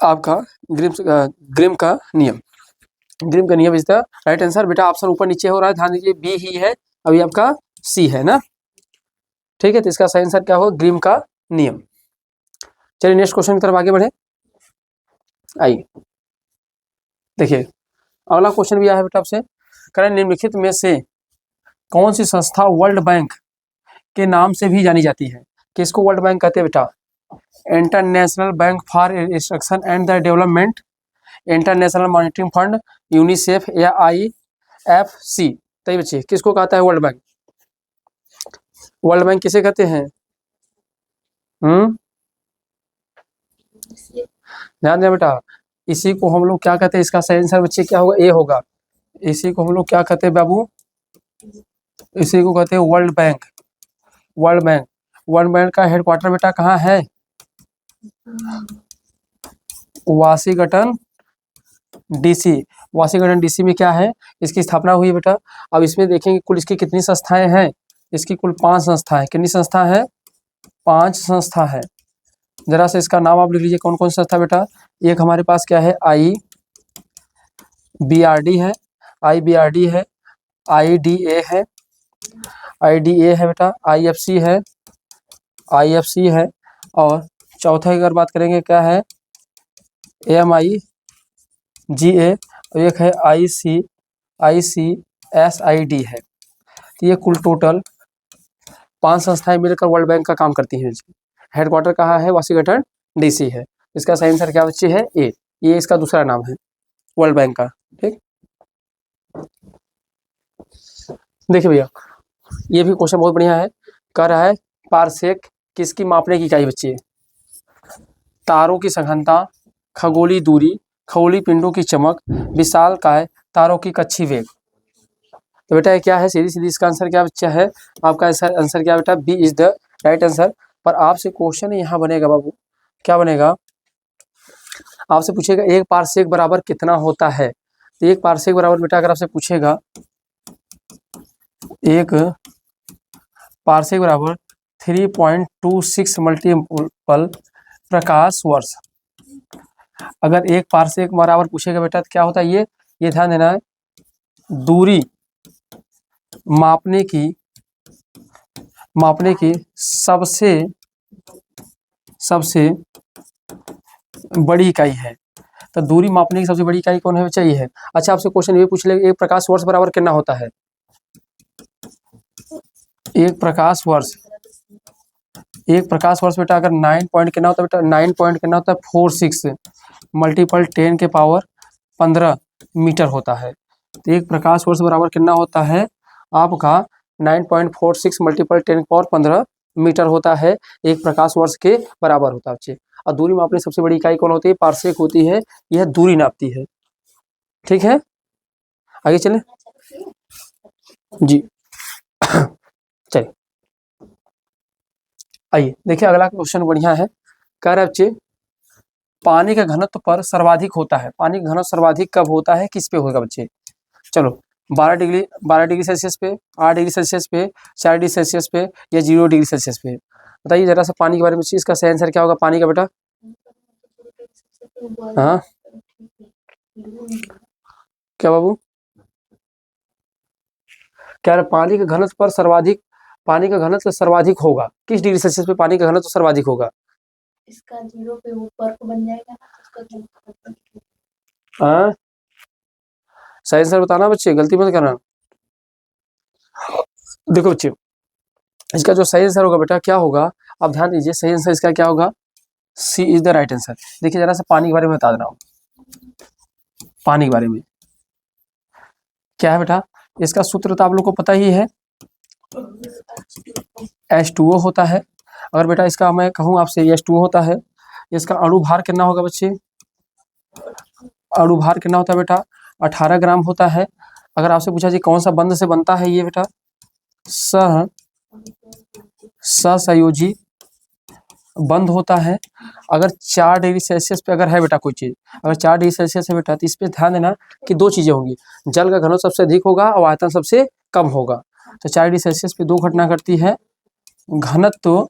आपका ग्रिम का नियम। ग्रिम का नियम इज द राइट आंसर। बेटा ऑप्शन ऊपर नीचे हो रहा है, ध्यान दीजिए, बी ही है, अभी आपका सी है ना। ठीक है, तो इसका सही आंसर क्या होगा? ग्रिम का नियम। चलिए नेक्स्ट क्वेश्चन की तरफ आगे बढ़े। आइए देखिए अगला क्वेश्चन भी आया है बेटा आपसे। करें निम्नलिखित में से कौन सी संस्था वर्ल्ड बैंक के नाम से भी जानी जाती है? किसको वर्ल्ड बैंक कहते हैं बेटा? International bank for instruction and the development, international monitoring fund, UNICEF, या IFC। तो बच्चे किसको कहता है वर्ल्ड बैंक? वर्ल्ड बैंक किसे कहते हैं? ध्यान दें बेटा, इसी को हम लोग क्या कहते हैं? इसका सही आंसर बच्चे क्या होगा? ए होगा। इसी को हम लोग क्या कहते हैं बाबू? इसी को कहते हैं world bank. World bank, world bank का हेडक्वार्टर बेटा कहाँ है? Washington DC। वाशिंगटन DC में क्या है? इसकी स्थापना हुई बेटा। अब इसमें देखेंगे कुल इसकी कितनी संस्थाएं हैं। इसकी कुल 5 संस्था है। कितनी संस्था है? 5 संस्था है। जरा से इसका नाम आप लिख लीजिए, कौन कौन संस्था बेटा? एक हमारे पास क्या है? IBRD है, IBRD है, IDA है, IDA है बेटा, IFC है, IFC है, और चौथा अगर बात करेंगे क्या है? AMIGA, और एक है ICICSID है। तो ये कुल टोटल 5 संस्थाएं मिलकर वर्ल्ड बैंक का काम करती हैं। हेडक्वार्टर कहाँ है? वाशिंगटन DC है। इसका सही आंसर क्या बच्चे है? ए। ये इसका दूसरा नाम है वर्ल्ड बैंक का। ठीक, देखिए भैया ये भी क्वेश्चन बहुत बढ़िया है। कह रहा है पारसेक किसकी मापने की इकाई बच्चे? तारों की सघनता, खगोलीय दूरी, खगोलीय पिंडों की चमक, विशालकाय, तारों की कक्षीय वेग। तो बेटा ये क्या है? सीधी सीधी इसका आंसर क्या बच्चा है? आपका आंसर क्या बेटा? B is the right answer. पर आपसे क्वेश्चन यहाँ बनेगा बाबू, क्या बनेगा? आपसे पूछेगा एक पारसेक बराबर कितना होता है? तो एक पारसेक बराबर बेटा अगर आपसे पूछेगा, एक पारसेक बराबर 3.26 मल्टीपल प्रकाश वर्ष। अगर एक पारसेक बराबर पूछेगा बेटा तो क्या होता है? ये ध्यान देना है, दूरी मापने की मापने की सबसे बड़ी इकाई है। तो दूरी मापने की सबसे बड़ी इकाई कौन है चाहिए है। अच्छा, आपसे क्वेश्चन ये पूछ ले, एक प्रकाश वर्ष बराबर कितना होता है। एक प्रकाश वर्ष बेटा अगर 9 पॉइंट कितना होता है बेटा, 9 पॉइंट कितना होता है 46 मल्टीपल 10 के पावर 15 मीटर होता है। तो एक प्रकाश वर्ष बराबर कितना होता है आपका 9.46 मल्टीपल 10 के पावर 15 मीटर होता है, एक प्रकाश वर्ष के बराबर होता है बच्चे। और दूरी मापने सबसे बड़ी इकाई कौन होती है, पारसेक होती है, यह दूरी नापती है। ठीक है, आगे चलें जी। चलिए आइए देखिए, अगला क्वेश्चन बढ़िया है। कह रहे बच्चे पानी का घनत्व पर सर्वाधिक होता है। पानी का घनत्व सर्वाधिक कब होता है, किस पे होगा बच्चे। चलो 12 डिग्री सेल्सियस पे, 8 डिग्री सेल्सियस पे, 4 डिग्री सेल्सियस पे या 0 डिग्री सेल्सियस पे। बताइए जरा सा पानी के बारे में, इसका सही आंसर क्या होगा पानी का बेटा। हाँ क्या बाबू, क्या रहा, पानी का घनत्व सर्वाधिक होगा किस डिग्री सेल्सियस पे, पानी का घनत्व सर्वाधिक होगा। इसका 0 पे वो बर्फ बन जाएगा ना, उसका हाँ सही आंसर बताना बच्चे, गलती मत करना। देखो बच्चे, इसका जो सही आंसर होगा बेटा क्या होगा, आप ध्यान दीजिए, सही आंसर इसका क्या होगा, सी इज द राइट आंसर। देखिए जरा सा पानी के बारे में बता रहा हूँ। पानी के बारे में क्या है बेटा, इसका सूत्र तो आप लोग को पता ही है, H2O होता है। अगर बेटा इसका मैं कहूँ आपसे H2O होता है, इसका अणु भार कितना होगा बच्चे, अणु भार कितना होता है बेटा 18 ग्राम होता है। अगर आपसे पूछा जी कौन सा बंध से बनता है ये बेटा, सहसंयोजी बंध होता है। अगर 4 डिग्री सेल्सियस पे अगर है बेटा कोई चीज़, अगर 4 डिग्री सेल्सियस है बेटा, तो इस पे ध्यान देना कि दो चीज़ें होंगी, जल का घनत्व सबसे अधिक होगा और आयतन सबसे कम होगा। तो 4 डिग्री सेल्सियस पे दो घटना घटती है, घनत्व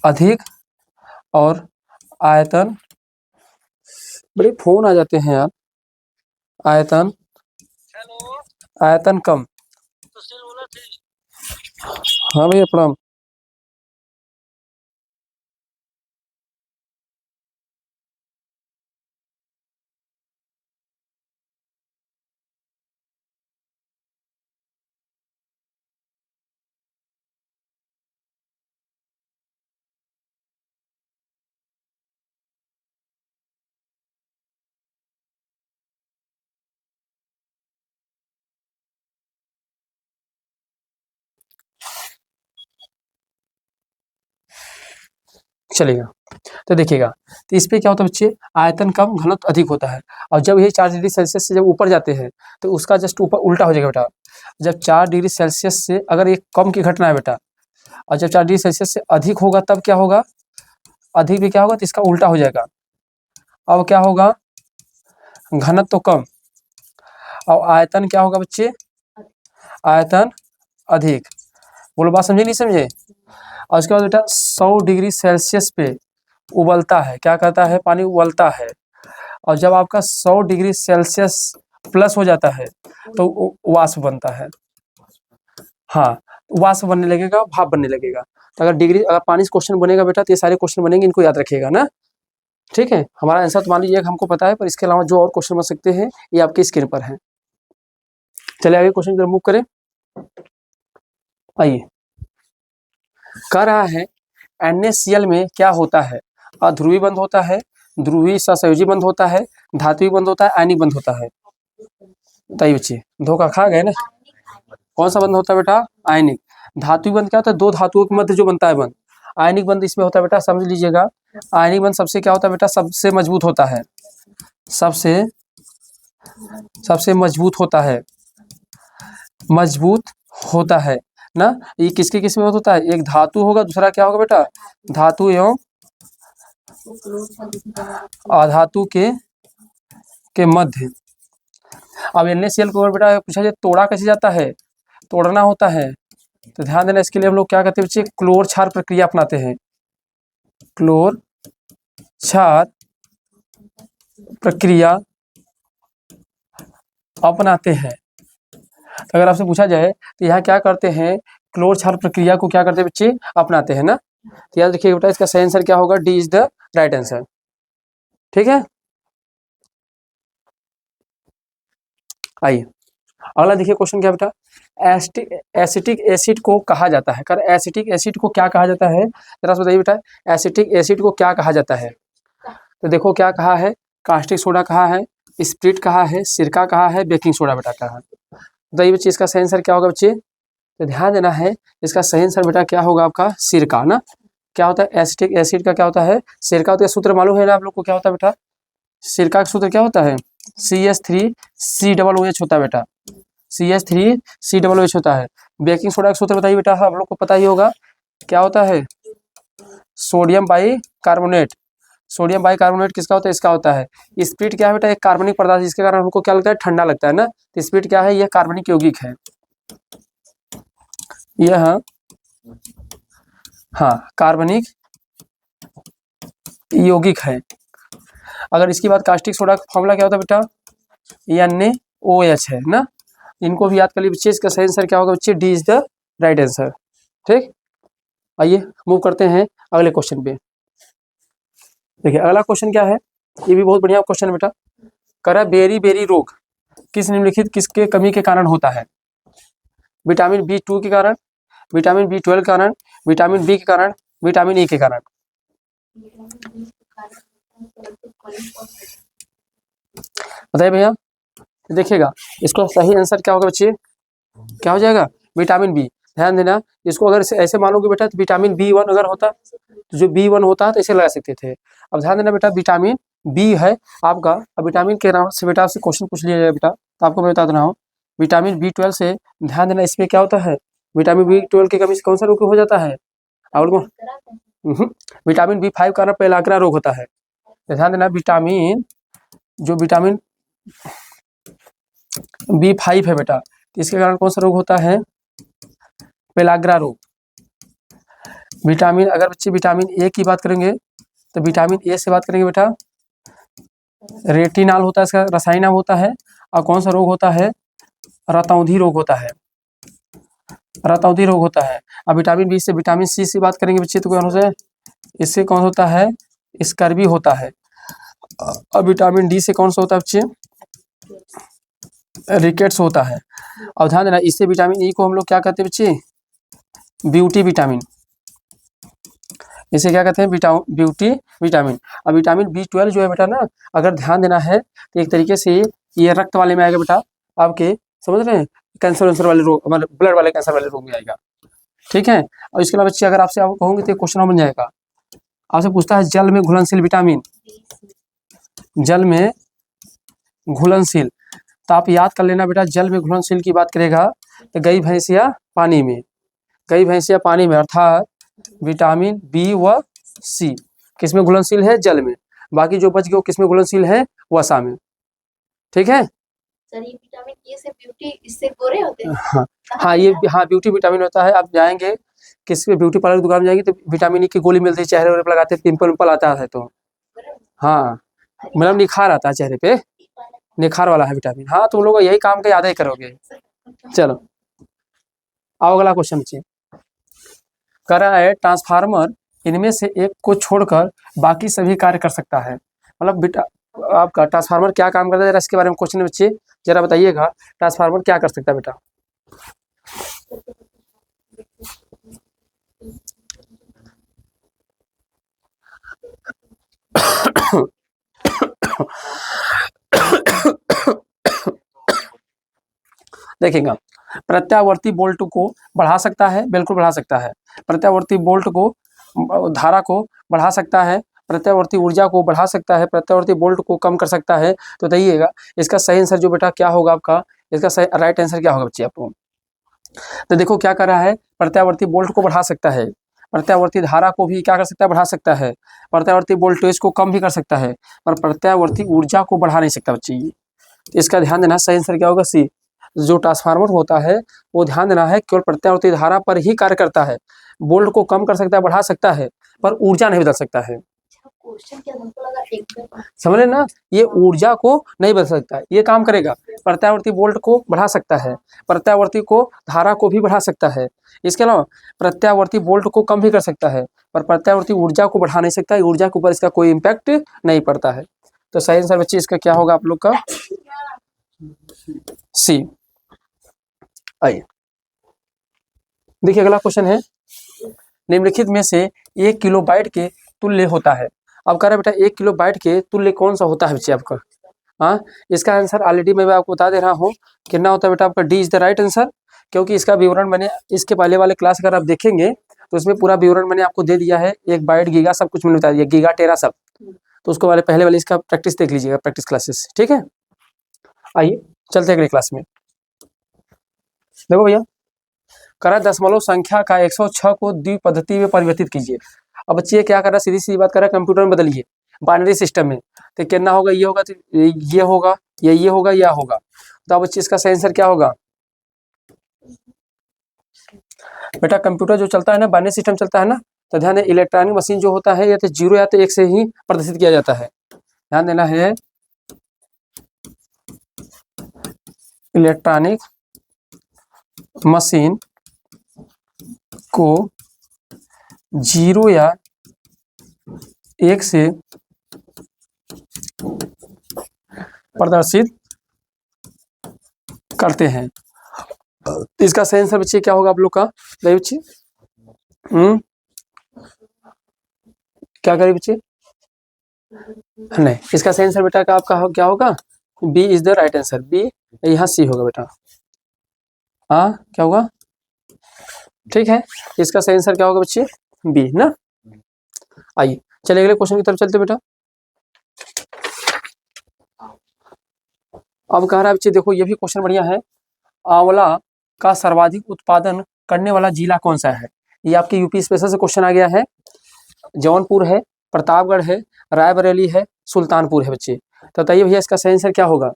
अधिक और आयतन, बड़े फोन आ जाते हैं यार, आयतन कम। हाँ भैया प्रणाम। चलेगा, तो देखिएगा, तो इस पे क्या होता है बच्चे, आयतन कम घनत्व अधिक होता है। और जब ये 4 डिग्री सेल्सियस से जब ऊपर जाते हैं तो उसका जस्ट ऊपर उल्टा हो जाएगा बेटा। जब 4 डिग्री सेल्सियस से अगर एक कम की घटना है बेटा, और जब 4 डिग्री सेल्सियस से अधिक होगा तब क्या होगा, अधिक भी क्या होगा तो इसका उल्टा हो जाएगा। अब क्या होगा, घनत्व तो कम और आयतन क्या होगा बच्चे, आयतन अधिक। बोलो बात समझे नहीं समझे। और उसके बाद बेटा 100 डिग्री सेल्सियस पे उबलता है, क्या कहता है, पानी उबलता है। और जब आपका 100 डिग्री सेल्सियस प्लस हो जाता है तो वाष्प बनता है। हाँ वाष्प बनने लगेगा, भाप बनने लगेगा। तो अगर पानी से क्वेश्चन बनेगा बेटा तो ये सारे क्वेश्चन बनेंगे, इनको याद रखिएगा ना। ठीक है, हमारा आंसर तो मान लीजिए हमको पता है, पर इसके अलावा जो और क्वेश्चन बन सकते हैं ये आपकी स्क्रीन पर है। चलिए आगे क्वेश्चन की तरफ मूव करें। आइए, कह रहा है NaCl में क्या होता है, अध्रुवी बंध होता है, ध्रुवी सहसंयोजी बंध होता है, धात्विक बंध होता है, आयनिक बंध होता है। बताइए बच्चे, धोखा खा गए ना। कौन सा बंध होता है बेटा, आयनिक। धात्विक बंध क्या होता है, दो धातुओं के मध्य जो बनता है बंध। आयनिक बंध इसमें होता है बेटा, समझ लीजिएगा, आयनिक बंध सबसे क्या होता है बेटा, सबसे मजबूत होता है, सबसे मजबूत होता है ना। ये किसके किस में होता है, एक धातु होगा, दूसरा क्या होगा बेटा, धातु एवं अधातु के मध्य। अब NaCl को बेटा पूछा जाए तोड़ा कैसे जाता है, तोड़ना होता है, तो ध्यान देना, इसके लिए हम लोग क्या करते हैं बच्चे, क्लोर क्षार प्रक्रिया अपनाते हैं, क्लोर क्षार प्रक्रिया अपनाते हैं। तो अगर आपसे पूछा जाए तो यहाँ क्या करते हैं, क्लोज क्षार प्रक्रिया को क्या करते हैं बच्चे, अपनाते हैं ना। तो याद रखिए बेटा, इसका सही आंसर क्या होगा, D is the right answer. ठीक है, आइए अगला देखिए क्वेश्चन क्या बेटा, एसिटिक एसिड को कहा जाता है, कर एसिटिक एसिड को क्या कहा जाता है, जरा सा बताइए बेटा, एसिटिक एसिड को क्या कहा जाता है। तो देखो क्या कहा है, कास्टिक सोडा कहा है, स्प्रिट कहा है, सिरका कहा है, बेकिंग सोडा बेटा कहा है। बताइए बच्चे इसका सही आंसर क्या होगा बच्चे, तो ध्यान देना है, इसका सही आंसर बेटा क्या होगा आपका, सिरका ना। क्या होता है एसिटिक एसिड का क्या होता है, सिरका होता है, सूत्र मालूम है ना आप लोग को, क्या होता है बेटा, सिरका का सूत्र क्या होता है, CH3COOH होता है बेटा, CH3COOH होता है। बेकिंग सोडा का सूत्र बताइए बेटा, आप लोग को पता ही होगा, क्या होता है, sodium by carbonate. Sodium by carbonate किसका होता है, इसका होता है। स्प्रिट क्या है बेटा, एक कार्बनिक पदार्थ जिसके कारण हमको क्या लगता है, ठंडा लगता है ना। तो स्प्रिट क्या है, यह कार्बनिक यौगिक है, यह हाँ कार्बनिक यौगिक है। अगर इसकी बात कास्टिक सोडा का फॉर्मूला क्या होता है बेटा, NaOH है ना। इनको भी याद कर लीजिए बच्चे, इसका सही आंसर क्या होगा बच्चे, D is the right answer. ठीक, आइए मूव करते हैं अगले क्वेश्चन पे। देखिए अगला क्वेश्चन क्या है, ये भी बहुत बढ़िया क्वेश्चन है बेटा, करा बेरी बेरी रोग किस निम्नलिखित किसके कमी के कारण होता है, विटामिन B2 के कारण, विटामिन B12 के कारण, विटामिन B के कारण, विटामिन E के कारण। बताइए भैया, देखिएगा इसको सही आंसर क्या होगा बच्चे, क्या हो जाएगा, विटामिन बी। ध्यान देना, इसको अगर ऐसे मानोगे बेटा तो विटामिन B1 अगर होता तो जो B1 होता है तो इसे लगा सकते थे। अब ध्यान देना बेटा, विटामिन बी है आपका, अब विटामिन के नाम से बेटा आपसे क्वेश्चन पूछ लिया जाए बेटा, तो आपको मैं बता रहा हूँ, विटामिन B12 से ध्यान देना, इसमें क्या होता है, विटामिन B12 की कमी से कौन सा रोग हो जाता है, और विटामिन B5 का ना पेलाग्रा रोग होता है। तो ध्यान देना, विटामिन जो विटामिन B5 है बेटा, इसके कारण कौन सा रोग होता है, पेलाग्रा रोग। विटामिन अगर बच्चे विटामिन ए की बात करेंगे तो विटामिन ए से बात करेंगे बेटा, रेटिनॉल होता है, इसका रसायन नाम होता है। और कौन सा रोग होता है, रतौंधी रोग होता है, रतौंधी रोग होता है। अब विटामिन बी से विटामिन सी से बात करेंगे बच्चे तो कौन से, इससे कौन होता है, स्कर्वी होता है। अब विटामिन डी से कौन सा होता है बच्चे, रिकेट्स होता है। और ध्यान देना, इससे विटामिन ई को हम लोग क्या कहते हैं बच्चे, ब्यूटी विटामिन, इसे क्या कहते हैं, ब्यूटी विटामिन। अब विटामिन B12 जो है बेटा ना, अगर ध्यान देना है तो एक तरीके से ये रक्त वाले में आएगा बेटा, आपके समझ रहे हैं, कैंसर वैंसर वाले रोग, मतलब ब्लड वाले कैंसर वाले रोग में आएगा। ठीक है, और इसके अलावा बच्चे अगर आपसे आप कहूँगे तो क्वेश्चन बन जाएगा, आपसे पूछता है जल में घुलनशील विटामिन, जल में घुलनशील, तो आप याद कर लेना बेटा, जल में घुलनशील की बात करेगा तो गई भैंसिया पानी में, गई भैंसिया पानी में, अर्थात विटामिन बी व सी किस में घुलनशील है, जल में। बाकी जो बच गए वो किस में घुलनशील है, वसा में। ठीक है, सर ये विटामिन ए से ब्यूटी इससे गोरे होते हैं। हाँ ये हाँ ब्यूटी विटामिन होता है। आप जाएंगे किसी ब्यूटी पार्लर की दुकान में जाएंगे तो विटामिन ई की गोली मिलती है, चेहरे पर लगाते हैं, पिंपल विंपल आता है तो हाँ, मतलब निखार आता है चेहरे पे, निखार वाला है विटामिन। हाँ तुम लोग यही काम का याद ही करोगे। चलो आओ अगला क्वेश्चन बच्चे, करा है ट्रांसफार्मर इनमें से एक को छोड़कर बाकी सभी कार्य कर सकता है, मतलब बेटा आपका ट्रांसफार्मर क्या काम करता है, जरा इसके बारे में क्वेश्चन बच्चे जरा बताइएगा, ट्रांसफार्मर क्या कर सकता है बेटा। देखेगा, प्रत्यावर्ती बोल्ट को बढ़ा सकता है, बिल्कुल बढ़ा सकता है। प्रत्यावर्ती बोल्ट को, धारा को बढ़ा सकता है, प्रत्यावर्ती ऊर्जा को बढ़ा सकता है, प्रत्यावर्ती बोल्ट को कम कर सकता है। तो बताइएगा इसका सही आंसर जो बेटा क्या होगा आपका, इसका सही राइट आंसर क्या होगा बच्चे आपको। तो देखो क्या कर रहा है, प्रत्यावर्ती बोल्ट को बढ़ा सकता है, प्रत्यावर्ती धारा को भी क्या कर सकता है, बढ़ा सकता है, प्रत्यावर्ती वोल्टेज को कम भी कर सकता है, पर प्रत्यावर्ती ऊर्जा को बढ़ा नहीं सकता बच्चे। इसका ध्यान देना, सही आंसर क्या होगा सी। जो ट्रांसफार्मर होता है वो ध्यान देना है केवल प्रत्यावर्ती धारा पर ही कार्य करता है, बोल्ट को कम कर सकता है, बढ़ा सकता है, पर ऊर्जा नहीं बदल सकता है। क्वेश्चन क्या हमको लगा एकदम समझ रहे ना, ये ऊर्जा को नहीं बदल सकता है, ये काम करेगा प्रत्यावर्ती वोल्ट को बढ़ा सकता है, प्रत्यावर्ती को धारा को भी बढ़ा सकता है, इसके अलावा प्रत्यावर्ती वोल्ट को कम भी कर सकता है, पर प्रत्यावर्ती ऊर्जा को बढ़ा नहीं सकता है, ऊर्जा के ऊपर इसका कोई इम्पैक्ट नहीं पड़ता है। तो सही आंसर बच्चे इसका क्या होगा आप लोग का? सी। आइए देखिए अगला क्वेश्चन है, निम्नलिखित में से 1 किलोबाइट के तुल्य होता है। अब कह रहा है बेटा 1 किलोबाइट के तुल्य कौन सा होता है बच्चे आपका? हाँ, इसका आंसर ऑलरेडी मैं आपको बता दे रहा हूँ, कितना होता है बेटा आपका? D is the right answer, क्योंकि इसका विवरण मैंने इसके पहले वाले क्लास अगर आप देखेंगे तो इसमें पूरा विवरण मैंने आपको दे दिया है, 1 बाइट गीगा सब कुछ मैंने बता दिया, गीगा टेरा सब, तो उसको वाले पहले वाले इसका प्रैक्टिस देख लीजिएगा, प्रैक्टिस क्लासेस, ठीक है। आइए चलते हैं अगले क्लास में। देखो भैया, करा दशमलव संख्या का 106 को द्विपद्धति में परिवर्तित कीजिए। अब बच्चे ये क्या कर रहा है, सीधी सी बात कर रहा है, कंप्यूटर में बदलिए बाइनरी सिस्टम में, तो कितना होगा, ये होगा तो ये होगा, ये होगा, या होगा, तो अब बच्चे इसका सही आंसर क्या होगा बेटा? कंप्यूटर जो चलता है ना, बाइनरी सिस्टम चलता है ना, तो ध्यान दें इलेक्ट्रॉनिक मशीन जो होता है या तो 0 या तो 1 से ही प्रदर्शित किया जाता है। ध्यान देना है, इलेक्ट्रॉनिक मशीन को 0 या 1 से प्रदर्शित करते हैं। इसका सही आंसर बच्चे क्या होगा आप लोग का? नहीं बच्चे, क्या करें बच्चे? नहीं, इसका सही आंसर बेटा का आपका क्या होगा? B is the right answer, B, यहाँ सी होगा बेटा। हाँ क्या होगा? ठीक है, इसका सही आंसर क्या होगा बच्चे? बी ना। आइए चलिए अगले क्वेश्चन की तरफ चलते बेटा। अब कह रहा है बच्चे, देखो ये भी क्वेश्चन बढ़िया है, आंवला का सर्वाधिक उत्पादन करने वाला जिला कौन सा है? ये आपके यूपी स्पेशल से क्वेश्चन आ गया है। जौनपुर है, प्रतापगढ़ है, रायबरेली है, सुल्तानपुर है बच्चे, तो बताइए भैया इसका सही आंसर क्या होगा?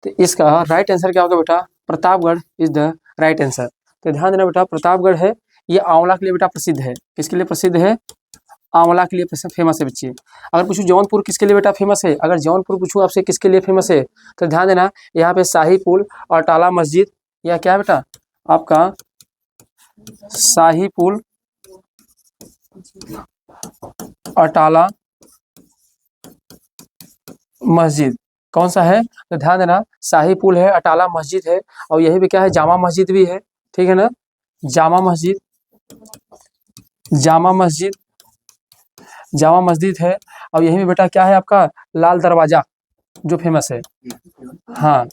तो इसका राइट आंसर क्या होगा बेटा? Pratapgarh is the right answer. तो ध्यान देना बेटा, प्रतापगढ़ है, ये आंवला के लिए बेटा प्रसिद्ध है। किसके लिए प्रसिद्ध है? आंवला के लिए फेमस है बच्चे। अगर पूछूं जौनपुर किसके लिए बेटा फेमस है, अगर जौनपुर पूछूं आपसे किसके लिए फेमस है, तो ध्यान देना यहाँ पे शाही पुल और टाला मस्जिद, या क्या बेटा आपका शाही पुल और टाला मस्जिद कौन सा है? तो ध्यान देना शाही पुल है, अटाला मस्जिद है, और यही भी क्या है, जामा मस्जिद भी है, ठीक है ना, जामा मस्जिद, जामा मस्जिद, जामा मस्जिद है, और यही में बेटा क्या है आपका लाल दरवाजा जो फेमस है। हाँ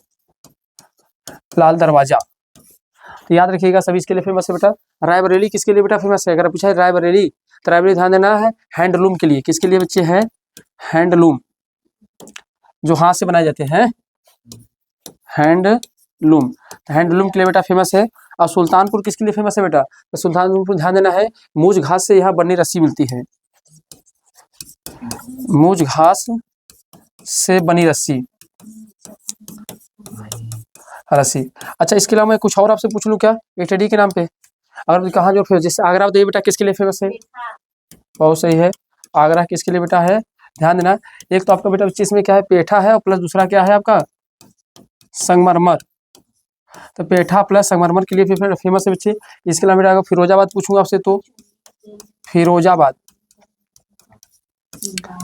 लाल दरवाजा, तो याद रखिएगा सभी इसके लिए फेमस है बेटा। रायबरेली किसके लिए बेटा फेमस है? अगर पूछा है रायबरेली, तो रायबरेली ध्यान देना है हैंडलूम के लिए। किसके लिए बच्चे है? हैंडलूम, जो हाथ से बनाए जाते हैं, हैंडलूम, तो हैंडलूम के लिए बेटा फेमस है। और सुल्तानपुर किसके लिए फेमस है बेटा? तो सुल्तानपुर ध्यान देना है मूज घास से यहाँ बनी रस्सी मिलती है, मूज घास से बनी रस्सी, रस्सी। अच्छा इसके अलावा मैं कुछ और आपसे पूछ लूँ क्या एटडी के नाम पे? अगर कहाँ जो फेमस, जैसे आगरा बताइए बेटा किसके लिए फेमस है? बहुत सही है, आगरा किसके लिए बेटा है? ध्यान देना एक तो आपका बेटा इसमें क्या है, पेठा है, और प्लस दूसरा क्या है आपका संगमरमर, तो पेठा प्लस संगमरमर के लिए फेमस है बच्चे। इसके अलावा बेटा अगर फिरोजाबाद पूछूंगा आपसे तो फिरोजाबाद,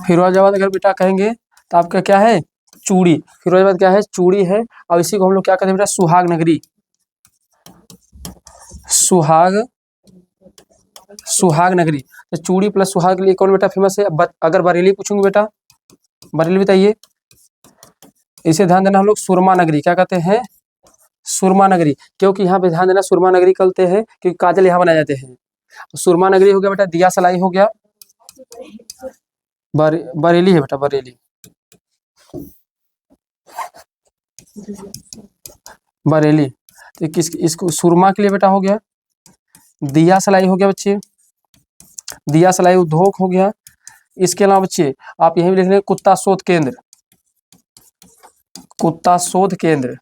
फिरोजाबाद अगर बेटा कहेंगे तो आपका क्या है चूड़ी, फिरोजाबाद क्या है चूड़ी है, और इसी को हम लोग क्या कहते हैं बेटा सुहाग नगरी, सुहाग, सुहाग नगरी, तो चूड़ी प्लस सुहाग के लिए कौन बेटा फेमस है? अगर बरेली पूछूंगे बेटा, बरेली बताइए, इसे ध्यान देना हम लोग सुरमा नगरी क्या कहते हैं? सुरमा नगरी, क्योंकि यहाँ पे ध्यान देना सुरमा नगरी कहते हैं क्योंकि काजल यहाँ बनाए जाते हैं। सुरमा नगरी हो गया बेटा, दिया सलाई हो गया, बरेली है बेटा बरेली, बरेली, तो किस इसको सुरमा के लिए बेटा हो गया, दिया सलाई हो गया बच्चे, दिया सलाई उद्योग हो गया। इसके अलावा बच्चे आप यही लिख लें कुत्ता शोध केंद्र, कुत्ता शोध केंद्र,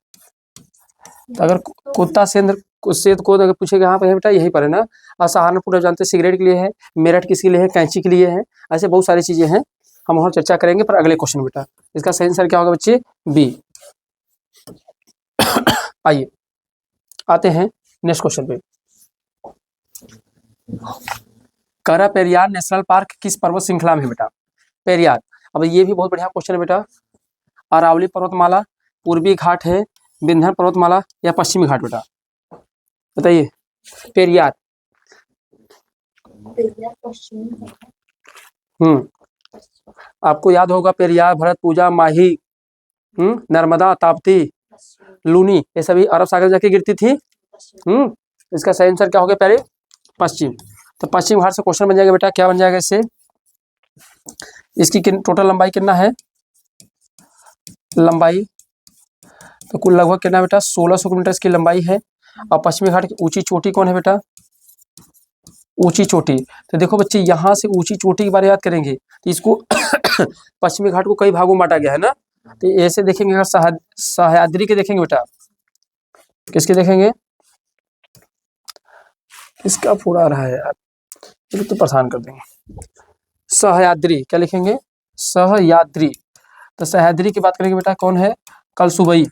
तो अगर कुत्ता शोध को अगर पूछेगा यहाँ पे बेटा यही पर है ना। और सहारनपुर जानते सिगरेट के लिए है, मेरठ किसके लिए है? कैंची के लिए है, ऐसे बहुत सारी चीजें हैं। हम और चर्चा करेंगे पर अगले क्वेश्चन बेटा। इसका सही आंसर क्या होगा बच्चे? बी। आइए आते हैं नेक्स्ट क्वेश्चन पे। करा पेरियार नेशनल पार्क किस पर्वत श्रृंखला में है बेटा? पेरियार, अब ये भी बहुत बढ़िया क्वेश्चन है बेटा। अरावली पर्वतमाला, पूर्वी घाट है, विंध्य पर्वतमाला या पश्चिमी घाट बेटा? बताइए। पेरियार पेरियार पश्चिमी घाट। आपको याद होगा पेरियार, भरतपुजा, माही, नर्मदा, ताप्ती, लूनी, ये सभी अरब सागर जाके गिरती थी। इसका सही आंसर क्या होगा प्यारे? पश्चिम। तो पश्चिम घाट से क्वेश्चन बन जाएगा बेटा। क्या बन जाएगा इससे? इसकी टोटल लंबाई कितना है? लंबाई तो कुल लगभग कितना बेटा? 1600 किलोमीटर इसकी लंबाई है। और पश्चिमी घाट की ऊंची चोटी कौन है बेटा? ऊंची चोटी। तो देखो बच्चे, यहाँ से ऊंची चोटी के बारे में याद करेंगे तो इसको पश्चिमी घाट को कई भागों में बांटा गया है ना। तो ऐसे देखेंगे, अगर सह्याद्री के देखेंगे बेटा, किसके देखेंगे? इसका पूरा आ रहा है यार, ये तो परेशान कर देंगे। सह्याद्री, क्या लिखेंगे? सह्याद्री। तो सह्याद्री की बात करेंगे बेटा, कौन है? कलसुबई।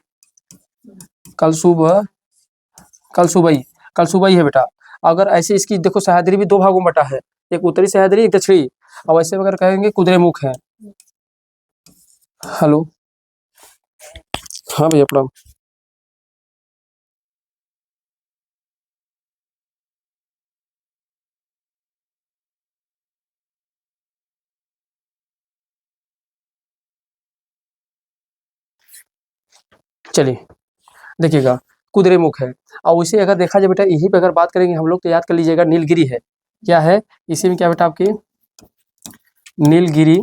कलसुबई है बेटा। अगर ऐसे इसकी देखो, सह्याद्री भी दो भागों में बटा है, एक उत्तरी सह्याद्री, एक दक्षिणी। और वैसे अगर कहेंगे कुद्रेमुख है। हेलो, हाँ भैया प्रणाम। चलिए देखिएगा, कुद्रेमुख है। और उसे अगर देखा जाए बेटा, यहीं पे अगर बात करेंगे हम लोग तो याद कर लीजिएगा, नीलगिरी है। क्या है इसी में? क्या बेटा आपकी? नीलगिरी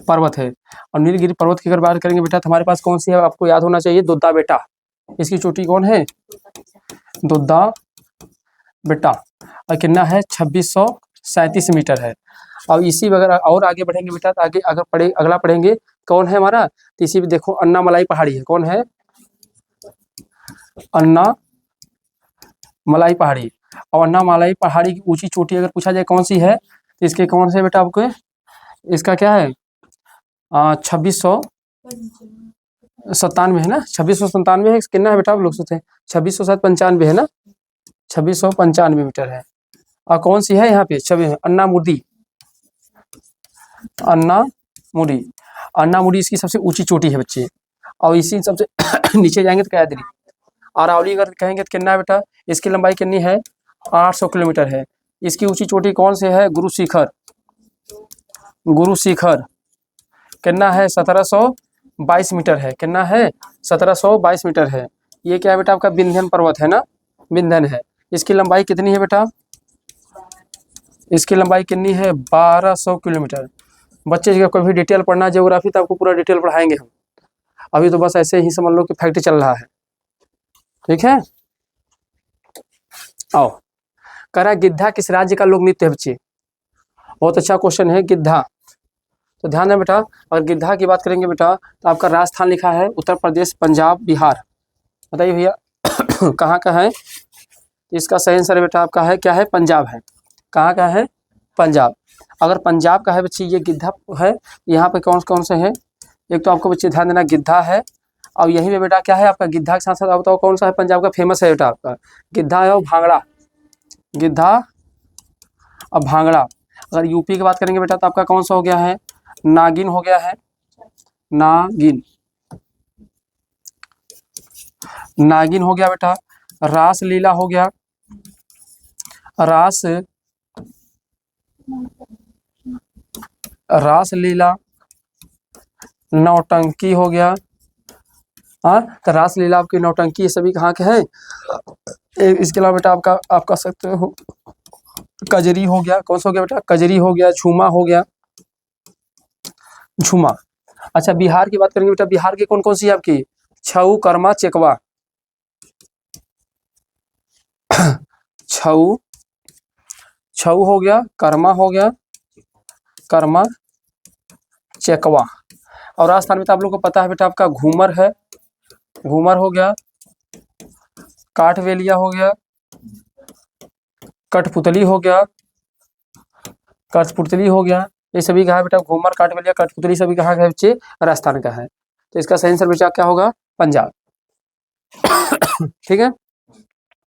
पर्वत है। और नीलगिरी पर्वत की अगर बात करेंगे बेटा तो हमारे पास कौन सी है? आपको याद होना चाहिए, दुद्दा बेटा। इसकी चोटी कौन है? दुद्दा बेटा। और कितना है? 2637 मीटर है। और इसी में अगर और आगे बढ़ेंगे बेटा तो आगे अगर अगला पढ़ेंगे कौन है हमारा, तो इसी में देखो अन्नामलाई पहाड़ी है। कौन है? अन्नामलाई पहाड़ी। और अन्नामलाई पहाड़ी की ऊंची चोटी अगर पूछा जाए कौन सी है, तो इसके कौन से बेटा आपको? इसका क्या है? 2697 है ना। 2697 है। कितना है बेटा? आप लोग सोचते हैं 2695 है ना। 2695 मीटर है। और कौन सी है यहाँ पे? छवि अन्नामुदी। अन्नामुदी इसकी सबसे ऊंची चोटी है बच्चे। और इसी सबसे नीचे जाएंगे तो सह्याद्री। अरावली अगर कहेंगे तो कितना है बेटा? इसकी लंबाई कितनी है? 800 किलोमीटर है। इसकी ऊंची चोटी कौन से है? गुरु शिखर। कितना है? 1722 मीटर है। कितना है? 1722 मीटर है। ये क्या है बेटा? आपका विंध्यन पर्वत है ना, विंध्यन है। इसकी लंबाई कितनी है बेटा? इसकी लंबाई कितनी है? 1200 किलोमीटर। बच्चे जब कभी डिटेल पढ़ना ज्योग्राफी तो आपको पूरा डिटेल पढ़ाएंगे हम। अभी तो बस ऐसे ही समझ लो कि फैक्ट चल रहा है। ठीक है, आओ। कह रहा है गिद्धा किस राज्य का लोक नृत्य है बच्चे? बहुत अच्छा क्वेश्चन है। गिद्धा, तो ध्यान दें बेटा, अगर गिद्धा की बात करेंगे बेटा तो आपका राजस्थान लिखा है, उत्तर प्रदेश, पंजाब, बिहार। बताइए भैया कहाँ का है? इसका सही आंसर बेटा आपका है क्या है? पंजाब है। कहाँ का है? पंजाब। अगर पंजाब का है बच्चे ये गिद्धा है। यहाँ पे कौन कौन से हैं? एक तो आपको बच्चे ध्यान देना, गिद्धा है। और यहीं पे बेटा क्या है आपका? गिद्धा के साथ साथ आप बताओ कौन सा है पंजाब का फेमस है बेटा? आपका गिद्धा है और भांगड़ा। गिद्धा और भांगड़ा। अगर यूपी की बात करेंगे बेटा तो आपका कौन सा हो गया है? नागिन हो गया है। नागिन हो गया बेटा। रास लीला हो गया। रास लीला। नौटंकी हो गया। हाँ, तो रास लीला आपकी, नौटंकी, ये सभी कहाँ के हैं? इसके अलावा बेटा आप कह सकते हो कजरी हो गया। कौन सा हो गया बेटा? कजरी हो गया। झूमा हो गया। झूमा। अच्छा, बिहार की बात करेंगे बेटा, बिहार की कौन कौन सी है आपकी? छऊ, कर्मा, चेकवा। छऊ हो गया, कर्मा हो गया, कर्मा, चेकवा। और राजस्थान में तो आप लोग को पता है बेटा आपका घूमर है। घूमर हो गया। काठवेलिया हो गया। कठपुतली हो गया। ये सभी कहाँ है बेटा, घूमर, काठबलिया, कठपुतली सभी कहाँ का है बच्चे, राजस्थान का है। तो इसका सही आंसर बच्चा क्या होगा, पंजाब। ठीक है,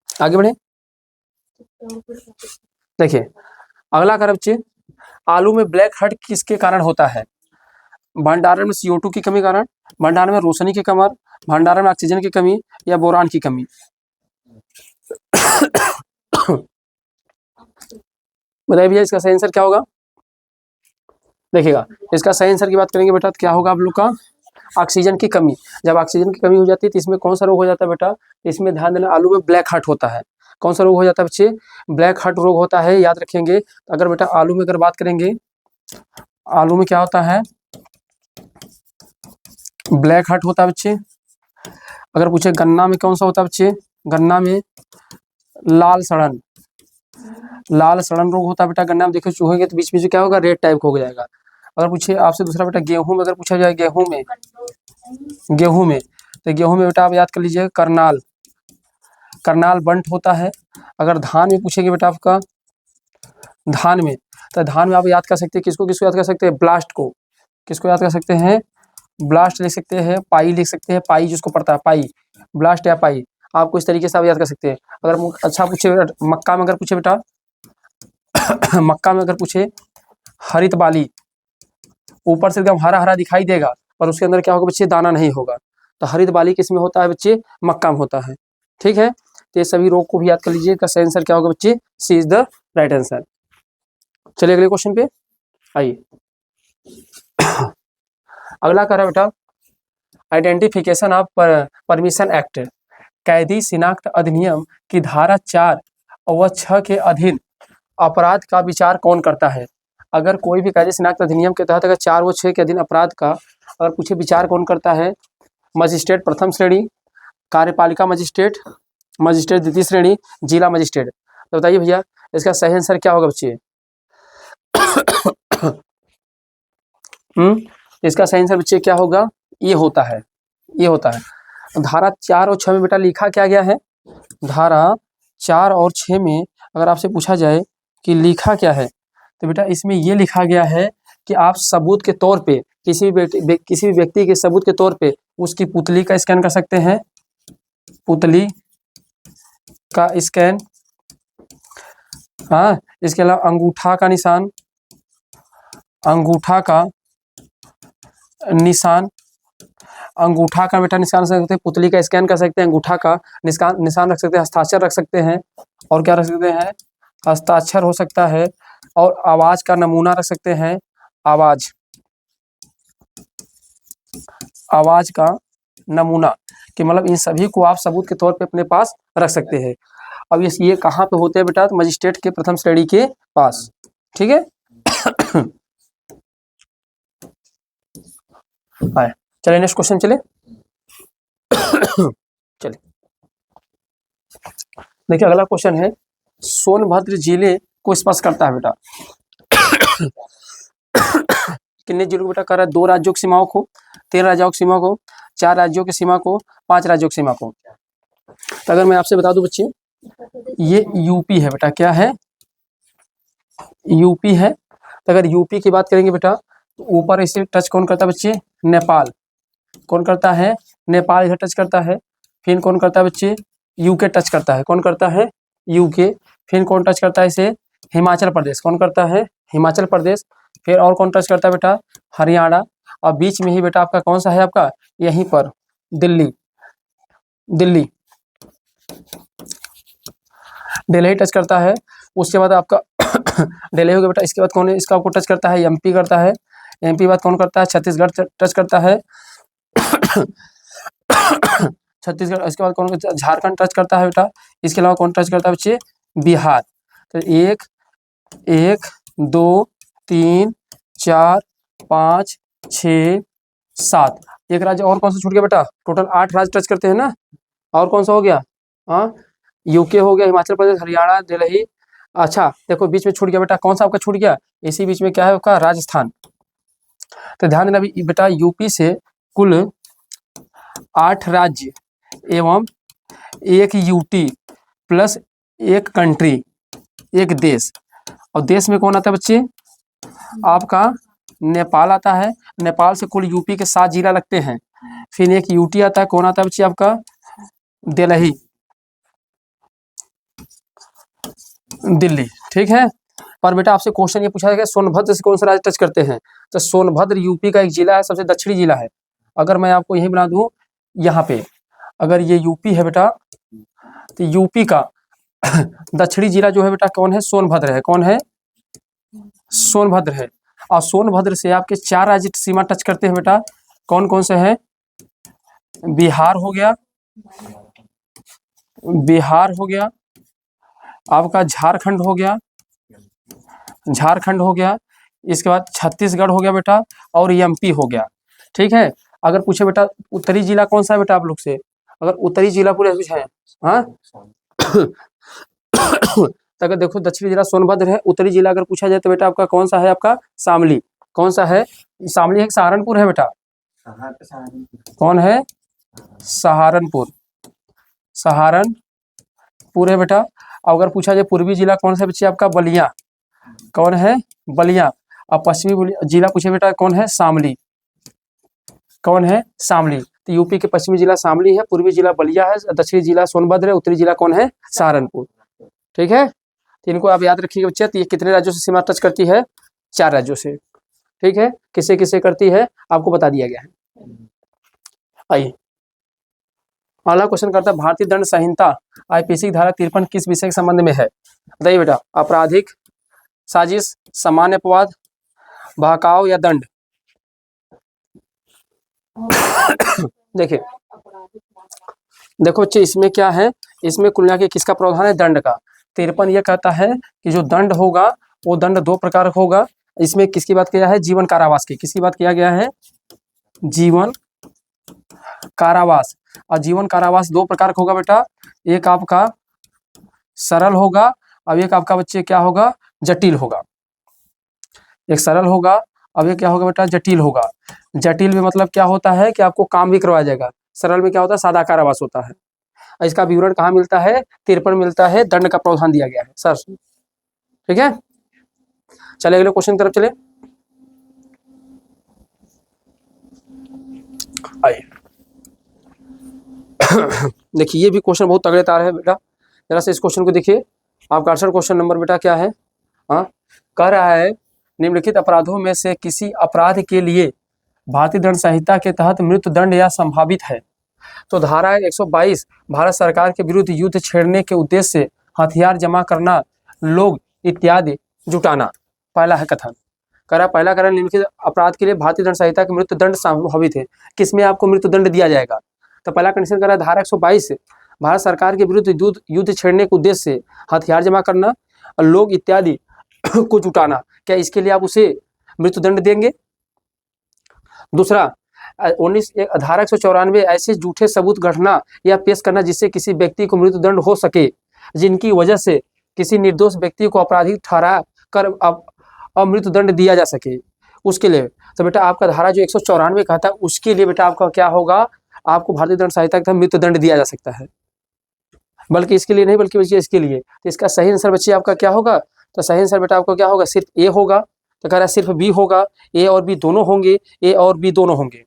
आगे बढ़े। देखिए अगला कार्य बच्चे, आलू में ब्लैक हेड किसके कारण होता है? भंडारण में CO2 की कमी कारण, भंडारण में रोशनी की कमी, भंडारण में ऑक्सीजन की कमी, या बोरान की कमी। बताइए भैया इसका सही आंसर क्या होगा। देखिएगा इसका सही आंसर की बात करेंगे बेटा तो क्या होगा आप लोग का, ऑक्सीजन की कमी। जब ऑक्सीजन की कमी हो जाती है तो इसमें कौन सा रोग हो जाता है बेटा, इसमें ध्यान देना, आलू में ब्लैक हार्ट होता है। कौन सा रोग हो जाता है बच्चे, ब्लैक हार्ट रोग होता है, याद रखेंगे। अगर बेटा आलू में अगर बात करेंगे, आलू में क्या होता है, ब्लैक हार्ट होता है बच्चे। अगर पूछे गन्ना में कौन सा होता है बच्चे, गन्ना में लाल सड़न, लाल सड़न रोग होता है बेटा गन्ना में। देखो चूहेंगे तो बीच बीच में क्या होगा, रेड टाइप हो जाएगा। अगर पूछे आपसे दूसरा बेटा, गेहूं में अगर पूछा जाए, गेहूं में, गेहूं में तो गेहूं में बेटा आप याद कर लीजिए, करनाल, करनाल बंट होता है। अगर धान में पूछेंगे बेटा आपका, धान में, तो धान में आप याद कर सकते हैं किसको, किसको याद कर सकते हैं, ब्लास्ट को। किसको याद कर सकते हैं, ब्लास्ट लिख सकते हैं, पाई लिख सकते हैं, पाई जिसको पड़ता है पाई, ब्लास्ट या पाई, आपको इस तरीके से आप याद कर सकते हैं। अगर अच्छा पूछे मक्का में अगर पूछे बेटा मक्का में अगर पूछे हरित बाली, ऊपर से एकदम हरा हरा दिखाई देगा पर उसके अंदर क्या होगा बच्चे, दाना नहीं होगा। तो हरित बाली किस में होता है बच्चे, मक्का में होता है। ठीक है, तो ये सभी रोग को भी याद कर लीजिए। इसका सही आंसर क्या होगा बच्चे, सी इज द राइट आंसर। चलिए अगले क्वेश्चन पे आइए। अगला कह रहा है बेटा, आइडेंटिफिकेशन ऑफ परमिशन एक्ट, कैदी शिनाख्त अधिनियम की धारा 4 व 6 के अधीन अपराध का विचार कौन करता है? अगर कोई भी कैदी शिनाख्त अधिनियम के तहत अगर 4 व 6 के अधीन अपराध का अगर पूछे विचार कौन करता है, मजिस्ट्रेट प्रथम श्रेणी, कार्यपालिका मजिस्ट्रेट, मजिस्ट्रेट द्वितीय श्रेणी, जिला मजिस्ट्रेट। तो बताइए भैया इसका सही आंसर क्या होगा बच्चे। इसका सही आंसर बच्चे क्या होगा, ये होता है, ये होता है। धारा 4 और 6 में बेटा लिखा क्या गया है, धारा 4 और 6 में अगर आपसे पूछा जाए कि लिखा क्या है, तो बेटा इसमें ये लिखा गया है कि आप सबूत के तौर पे किसी भी व्यक्ति के सबूत के तौर पे उसकी पुतली का स्कैन कर सकते हैं, पुतली का स्कैन, हाँ, इसके अलावा अंगूठा का निशान, अंगूठा का निशान, अंगूठा का बेटा निशान रख सकते हैं, पुतली का स्कैन कर सकते हैं, अंगूठा का निशान रख सकते हैं, हस्ताक्षर रख सकते हैं, और क्या रख सकते हैं, हस्ताक्षर हो सकता है, और आवाज का नमूना रख सकते हैं, आवाज, आवाज का नमूना, कि मतलब इन सभी को आप सबूत के तौर पे अपने पास रख सकते हैं। अब ये कहाँ पे होते हैं बेटा, तो मजिस्ट्रेट के प्रथम श्रेणी के पास। ठीक है, चलिए नेक्स्ट क्वेश्चन चले। चलिए देखिए अगला क्वेश्चन है, सोनभद्र जिले को स्पर्श करता है बेटा कितने जिलों को बेटा कर रहा है, 2 राज्यों की सीमाओं को, 3 राज्यों की सीमा को, 4 राज्यों की सीमा को, 5 राज्यों की सीमा को। तो अगर मैं आपसे बता दूं बच्चे, ये यूपी है बेटा, क्या है, यूपी है। तो अगर यूपी की बात करेंगे बेटा तो ऊपर इसे टच कौन करता है बच्चे, नेपाल, कौन करता है, नेपाल इधर टच करता है। फिर कौन करता है बच्चे, यूके टच करता है, कौन करता है, यूके। फिर कौन टच करता है इसे, हिमाचल प्रदेश, कौन करता है, हिमाचल प्रदेश। फिर और कौन टच करता है बेटा, हरियाणा। और बीच में ही बेटा आपका कौन सा है, आपका यहीं पर दिल्ली, दिल्ली, दिल्ली टच करता है। उसके बाद आपका दिल्ली हो गया बेटा, इसके बाद कौन है, इसका आपको टच करता है, एमपी करता है, एमपी बाद कौन करता है, छत्तीसगढ़ टच करता है छत्तीसगढ़। इसके बाद कौन, झारखंड टच करता है बेटा। इसके अलावा कौन टच करता है बच्चे, बिहार। तो 1 1 2 3 4 5 6 7, एक राज्य और कौन सा छूट गया बेटा, टोटल 8 राज्य टच करते हैं ना। और कौन सा हो गया, हाँ, यूके हो गया, हिमाचल प्रदेश, हरियाणा, दिल्ली। अच्छा देखो बीच में छूट गया बेटा, कौन सा आपका छूट गया, इसी बीच में क्या है आपका, राजस्थान। तो ध्यान देना अभी बेटा, यूपी से कुल 8 राज्य एवं 1 यूटी प्लस 1 कंट्री, 1 देश। और देश में कौन आता है बच्चे, आपका नेपाल आता है, नेपाल से कुल यूपी के 7 जिला लगते हैं। फिर एक यूटी आता है, कौन आता है बच्चे आपका, दिल्ली, दिल्ली, ठीक है। पर बेटा आपसे क्वेश्चन ये पूछा जाएगा सोनभद्र से कौन सा राज्य टच करते हैं, तो सोनभद्र यूपी का एक जिला है, सबसे दक्षिणी जिला है। अगर मैं आपको यही बना दूं, यहाँ पे अगर ये यूपी है बेटा, तो यूपी का दक्षिणी जिला जो है बेटा कौन है, सोनभद्र है। कौन है, सोनभद्र है। और सोनभद्र से आपके 4 राज्य सीमा टच करते हैं बेटा, कौन कौन से हैं, बिहार हो गया, बिहार हो गया, आपका झारखंड हो गया, झारखंड हो गया, इसके बाद छत्तीसगढ़ हो गया बेटा, और एमपी हो गया, ठीक है। अगर पूछे बेटा उत्तरी जिला कौन सा है बेटा आप लोग से, अगर उत्तरी जिला पूरे है, हाँ तो अगर देखो दक्षिणी जिला सोनभद्र है, उत्तरी जिला अगर पूछा जाए तो बेटा आपका कौन सा है, आपका शामली। कौन सा है, शामली है, सहारनपुर है बेटा, कौन है, सहारनपुर, सहारनपुर है बेटा। अगर पूछा जाए पूर्वी जिला कौन सा बच्चे आपका, बलिया, कौन है, बलिया। और पश्चिमी जिला पूछे बेटा कौन है, शामली, कौन है, शामली। तो यूपी के पश्चिमी जिला शामली है, पूर्वी जिला बलिया है, दक्षिणी जिला सोनभद्र है, उत्तरी जिला कौन है, सहारनपुर, ठीक है। तो इनको आप याद रखिएगा बच्चे। तो ये कितने राज्यों से सीमा टच करती है, 4 राज्यों से, ठीक है। किसे किसे करती है आपको बता दिया गया है। आइए अगला क्वेश्चन करता है, भारतीय दंड संहिता आईपीसी धारा 53 किस विषय के संबंध में है, बताइए बेटा। आपराधिक, साजिश, सामान्य अपवाद, बहकाव या दंड। देखिए देखो बच्चे इसमें क्या है, इसमें कुल मिला के किसका प्रावधान है, दंड का। 53 यह कहता है कि जो दंड होगा वो दंड 2 प्रकार का होगा। इसमें किसकी बात किया है, जीवन कारावास की, किसकी बात किया गया है, जीवन कारावास। और जीवन कारावास 2 प्रकार का होगा बेटा, एक आपका सरल होगा, अब एक आपका बच्चे क्या होगा, जटिल होगा। एक सरल होगा, अब ये क्या होगा बेटा, जटिल होगा। जटिल में मतलब क्या होता है कि आपको काम भी करवाया जाएगा, सरल में क्या होता है, सादा कारावास होता है। इसका विवरण कहाँ मिलता है, 53 मिलता है, दंड का प्रावधान दिया गया है सर, ठीक है। चले अगले क्वेश्चन की तरफ चले। आइए देखिए ये भी क्वेश्चन बहुत तगड़े तार है बेटा, जरा से इस क्वेश्चन को देखिए। आपका 68 क्वेश्चन नंबर बेटा क्या है, हाँ कह रहा है निम्नलिखित अपराधों में से किसी अपराध के लिए भारतीय दंड संहिता के तहत मृत्यु दंड या संभावित है। तो धारा 122 भारत सरकार के विरुद्ध युद्ध छेड़ने के उद्देश्य से हथियार जमा करना, लोग इत्यादि जुटाना। पहला है कथन, कह रहा पहला कारण निम्नलिखित अपराध के लिए भारतीय दंड संहिता के मृत्यु दंड संभावित है, किसमें आपको मृत्यु दंड दिया जाएगा। तो पहला कंडीशन कर रहा है धारा 122 भारत सरकार के विरुद्ध युद्ध छेड़ने के उद्देश्य से हथियार जमा करना और लोग इत्यादि को जुटाना, क्या इसके लिए आप उसे मृत्युदंड देंगे। दूसरा 19 धारा 194 ऐसे झूठे सबूत गढ़ना या पेश करना जिससे किसी व्यक्ति को मृत्युदंड हो सके, जिनकी वजह से किसी निर्दोष व्यक्ति को अपराधी ठहरा कर मृत्युदंड दिया जा सके, उसके लिए। तो बेटा आपका धारा जो 194 कहता है उसके लिए बेटा आपका क्या होगा, आपको भारतीय दंड संहिता के तहत मृत्युदंड दिया जा सकता है। बल्कि इसके लिए नहीं, बल्कि बच्चे इसके लिए। तो इसका सही आंसर बच्चे आपका क्या होगा, तो सही आंसर बेटा आपको क्या होगा, सिर्फ ए होगा। तो कह रहा है सिर्फ बी होगा, ए और बी दोनों होंगे, ए और बी दोनों होंगे।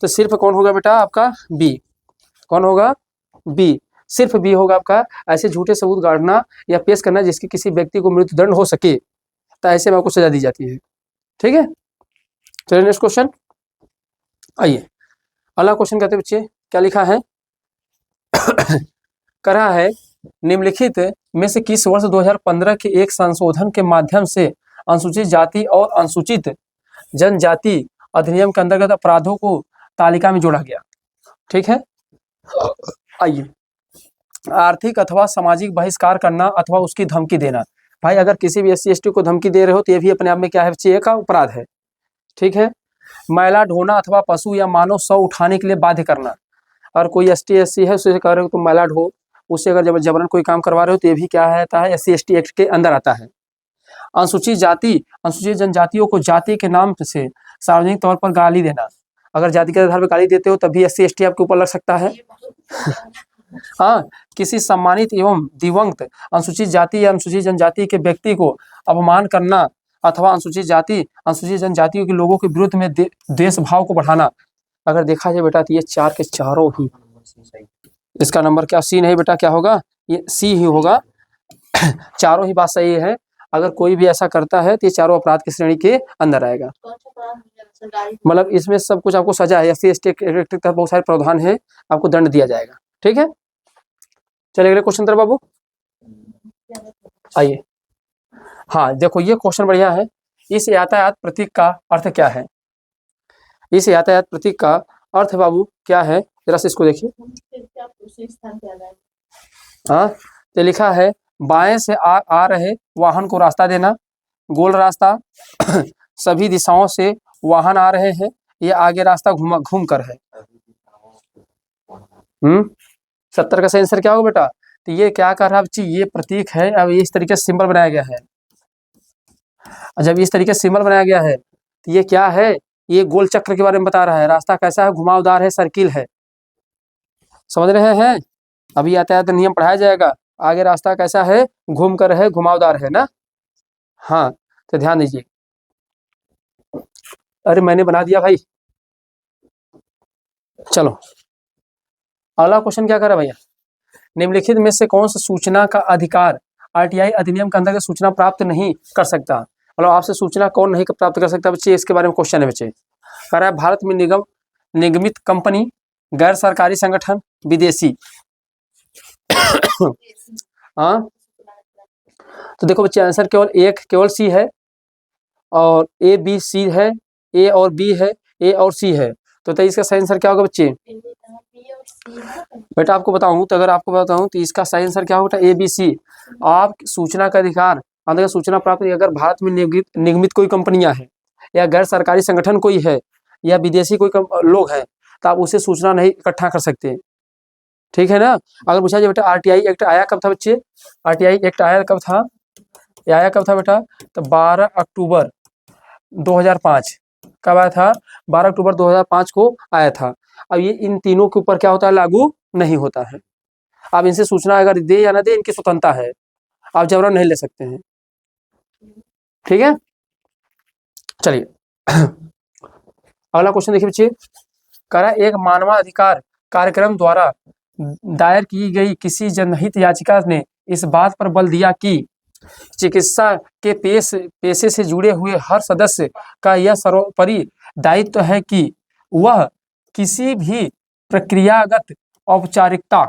तो सिर्फ कौन होगा बेटा आपका, बी। कौन होगा, बी, सिर्फ बी होगा आपका। ऐसे झूठे सबूत गाड़ना या पेश करना जिसके किसी व्यक्ति को मृत्युदंड हो सके, तो ऐसे में आपको सजा दी जाती है, ठीक है। चलिए नेक्स्ट क्वेश्चन आइए। अगला क्वेश्चन कहते हैं बच्चे क्या लिखा है, कह रहा है निम्नलिखित में से किस वर्ष 2015 के एक संशोधन के माध्यम से अनुसूचित जाति और अनुसूचित जनजाति अधिनियम के अंतर्गत अपराधों को तालिका में जोड़ा गया, ठीक है। आइए, आर्थिक अथवा सामाजिक बहिष्कार करना अथवा उसकी धमकी देना। भाई अगर किसी भी SC ST को धमकी दे रहे हो तो ये भी अपने आप में क्या है बच्चे, एक अपराध है, ठीक है। मैला ढोना अथवा पशु या मानव शव उठाने के लिए बाध्य करना। और कोई ST SC है उसे कह रहे हो तुम मैला ढो, उससे अगर जबरन कोई काम करवा रहे हो तो ये भी क्या आता है, SC ST एक्ट के अंदर आता है। अनुसूचित जाति अनुसूचित जनजातियों को जाति के नाम से सार्वजनिक तौर पर गाली देना। अगर जाति के आधार पर गाली देते हो तभी SC ST आपके ऊपर लग सकता है। हाँ, किसी सम्मानित एवं दिवंगत अनुसूचित जाति या अनुसूचित जनजाति के व्यक्ति को अपमान करना अथवा अनुसूचित जाति अनुसूचित जनजातियों के लोगों के विरुद्ध में देश भाव को बढ़ाना। अगर देखा जाए बेटा तो ये चार के चारों ही, इसका नंबर क्या सी नहीं बेटा, क्या होगा, ये सी ही होगा। चारों ही बात सही है। अगर कोई भी ऐसा करता है तो ये चारों अपराध की श्रेणी के अंदर आएगा। कौन सा अपराध मिलेगा सरकारी? मतलब इसमें सब कुछ आपको सजा है, एससी एसटी एक्ट के तहत बहुत सारे प्रावधान है, आपको दंड दिया जाएगा। ठीक है, चलिए अगले क्वेश्चन तरफ बाबू आइए। हाँ देखो ये क्वेश्चन बढ़िया है। इस यातायात प्रतीक का अर्थ क्या है? इस यातायात प्रतीक का अर्थ बाबू क्या है, जरा से इसको देखिए। उसी स्थान पे आ जाएगा। हाँ, तो लिखा है बाएं से आ रहे वाहन को रास्ता देना, गोल रास्ता सभी दिशाओं से वाहन आ रहे हैं, ये आगे रास्ता घूम कर है। 70 का सही आंसर क्या होगा बेटा? तो ये क्या कर रहा है बच्ची, ये प्रतीक है। अब ये इस तरीके से सिंबल बनाया गया है। जब इस तरीके से सिंबल बनाया गया है तो ये क्या है, ये गोल चक्र के बारे में बता रहा है। रास्ता कैसा है, घुमावदार है, सर्किल है। समझ रहे हैं? अभी यातायात नियम पढ़ाया जाएगा। आगे रास्ता कैसा है, घूम कर है, घुमावदार है ना। हाँ तो ध्यान दीजिए। अरे मैंने बना दिया भाई। चलो अगला क्वेश्चन क्या कर रहा है भैया, निम्नलिखित में से कौन सा सूचना का अधिकार आरटीआई अधिनियम के अंतर्गत सूचना प्राप्त नहीं कर सकता? मतलब आपसे सूचना कौन नहीं प्राप्त कर सकता बच्चे, इसके बारे में क्वेश्चन है बच्चे। कह रहा है भारत में निगमित कंपनी, गैर सरकारी संगठन, विदेशी। हाँ तो देखो बच्चे आंसर केवल सी है, और ए बी सी है, ए और बी है, ए और सी है। तो इसका सही आंसर क्या होगा बच्चे? बेटा आपको बताऊं तो, अगर आपको बताऊं तो इसका सही आंसर क्या होगा? A B C. आप सूचना का अधिकार अंतर्गत सूचना प्राप्त, अगर भारत में निगमित कोई कंपनियां हैं, या गैर सरकारी संगठन कोई है, या विदेशी कोई लोग हैं, तो आप उससे सूचना नहीं इकट्ठा कर सकते। ठीक है ना। अगर पूछा जाए बेटा आरटीआई एक्ट आया कब था बच्चे, आरटीआई एक्ट आया कब था, आया कब था बेटा? तो 12 अक्टूबर 2005। कब आया था? 12 अक्टूबर 2005 को आया था। अब ये इन तीनों के ऊपर क्या होता है, लागू नहीं होता है। आप इनसे सूचना अगर दे या ना दे, इनकी स्वतंत्रता है, आप जबरन नहीं ले सकते हैं। ठीक है, चलिए अगला क्वेश्चन देखिए बच्चे। करा एक मानवाधिकार कार्यक्रम द्वारा दायर की गई किसी जनहित याचिका ने इस बात पर बल दिया कि चिकित्सा के पेशे से जुड़े हुए हर सदस्य का यह सर्वोपरि दायित्व है कि वह किसी भी प्रक्रियागत औपचारिकता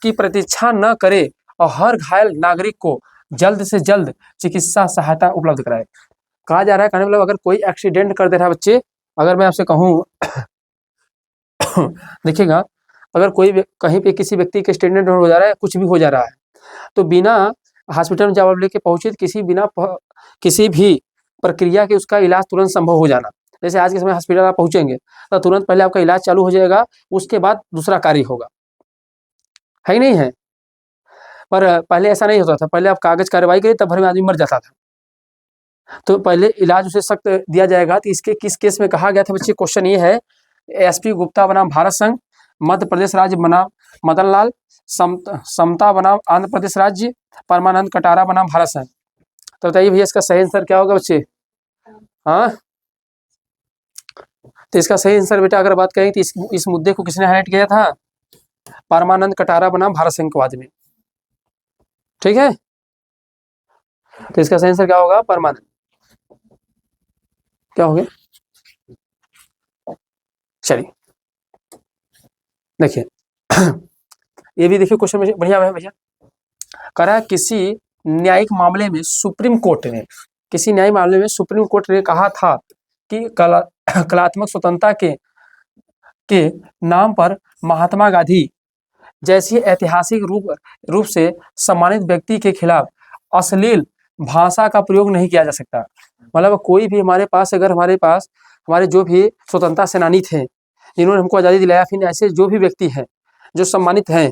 की प्रतीक्षा न करे और हर घायल नागरिक को जल्द से जल्द चिकित्सा सहायता उपलब्ध कराए। कहा जा रहा है, कहने मतलब अगर कोई एक्सीडेंट कर दे रहा है बच्चे, अगर मैं आपसे कहूँ देखिएगा, अगर कोई कहीं पे किसी व्यक्ति के एक्सीडेंट हो जा रहा है, कुछ भी हो जा रहा है, तो बिना हॉस्पिटल में जब लेके पहुंचे, किसी भी प्रक्रिया के उसका इलाज तुरंत संभव हो जाना। जैसे आज के समय हॉस्पिटल आप पहुंचेंगे तो तुरंत पहले आपका इलाज चालू हो जाएगा, उसके बाद दूसरा कार्य होगा, है ही नहीं है। पर पहले ऐसा नहीं होता था। पहले आप कागज कार्रवाई करिए तब भर में आदमी मर जाता था। तो पहले इलाज उसे सख्त दिया जाएगा। तो इसके किस केस में कहा गया था बच्चे, क्वेश्चन ये है। एसपी गुप्ता बनाम भारत संघ, मध्य प्रदेश राज्य बनाम मदन लाल, समता बनाम आंध्र प्रदेश राज्य, परमानंद कटारा बनाम भारत संघ। तो बताइए भैया इसका सही आंसर क्या होगा बच्चे? हाँ तो इसका सही आंसर बेटा अगर बात करें तो इस मुद्दे को किसने हाईलाइट किया था? परमानंद कटारा बनाम भारत संघ के बाद में। ठीक है, तो इसका सही आंसर क्या होगा? परमानंद। क्या हो गया? चलिए देखिए ये भी देखिए क्वेश्चन बढ़िया है भैया। करा किसी न्यायिक मामले में सुप्रीम कोर्ट ने कहा था कि कलात्मक स्वतंत्रता के नाम पर महात्मा गांधी जैसी ऐतिहासिक रूप से सम्मानित व्यक्ति के खिलाफ अश्लील भाषा का प्रयोग नहीं किया जा सकता। मतलब कोई भी हमारे पास, अगर हमारे जो भी स्वतंत्रता सेनानी थे, जिन्होंने हमको आज़ादी दिलाया, फिर ऐसे जो भी व्यक्ति हैं जो सम्मानित हैं,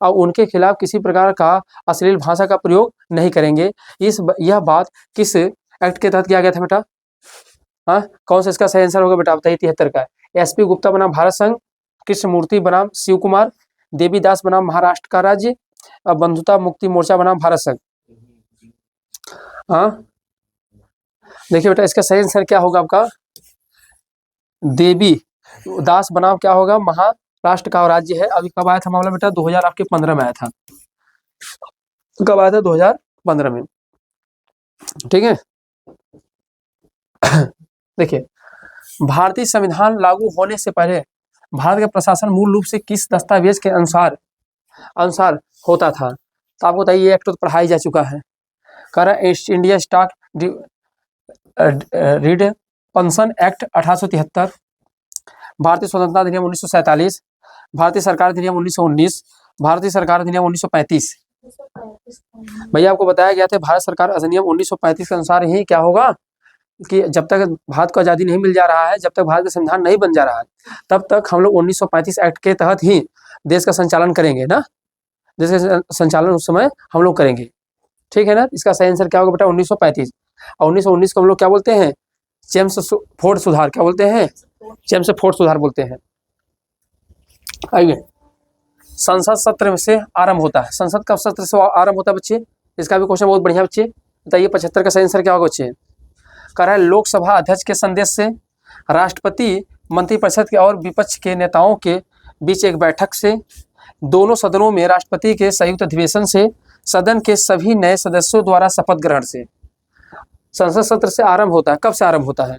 और उनके खिलाफ किसी प्रकार का अश्लील भाषा का प्रयोग नहीं करेंगे। यह बात किस एक्ट के तहत किया गया था बेटा? हाँ कौन सा इसका सही आंसर होगा बेटा? बताइए। 73 का। एसपी गुप्ता बनाम भारत संघ, कृष्णमूर्ति बनाम शिव कुमार, देवीदास बनाम महाराष्ट्र का राज्य और बंधुता मुक्ति मोर्चा बनाम भारत संघ। हाँ देखिए बेटा इसका सही आंसर क्या होगा आपका, देवी दास बनाम क्या होगा, महाराष्ट्र का राज्य है। अभी कब आया था मामला बेटा, 2015 में आया था। कब आया था, 2015 में। ठीक है देखिए भारतीय संविधान लागू होने से पहले भारत का प्रशासन मूल रूप से किस दस्तावेज के अनुसार होता था। तो आपको बताइए ये एक्ट तो पढ़ाई जा चुका है। कह रहा है east India stock redemption act 1873, भारतीय स्वतंत्रता अधिनियम 1947, भारतीय सरकार अधिनियम 1919, भारतीय सरकार अधिनियम 1935। भैया आपको बताया गया था भारत सरकार अधिनियम 1935 के अनुसार ही क्या होगा कि जब तक भारत को आज़ादी नहीं मिल जा रहा है, जब तक भारत का संविधान नहीं बन जा रहा है, तब तक हम लोग 1935 एक्ट के तहत ही देश का संचालन करेंगे ना, देश का संचालन उस समय हम लोग करेंगे। ठीक है ना, इसका सही आंसर क्या होगा बेटा 1935। और 1919 को हम लोग क्या बोलते हैं, चेम्सफोर्ड सुधार, क्या बोलते हैं, चेम्सफोर्ड सुधार बोलते हैं। आइए संसद सत्र से आरंभ होता है, संसद का सत्र से आरंभ होता है बच्चे, इसका भी क्वेश्चन बहुत बढ़िया बच्चे। बताइए 75 का सही आंसर क्या होगा बच्चे। कह रहा है लोकसभा अध्यक्ष के संदेश से राष्ट्रपति मंत्रिपरिषद के और विपक्ष के नेताओं के बीच एक बैठक से दोनों सदनों में राष्ट्रपति के संयुक्त अधिवेशन से सदन के सभी नए सदस्यों द्वारा शपथ ग्रहण से संसद सत्र से आरंभ होता है। कब से आरंभ होता है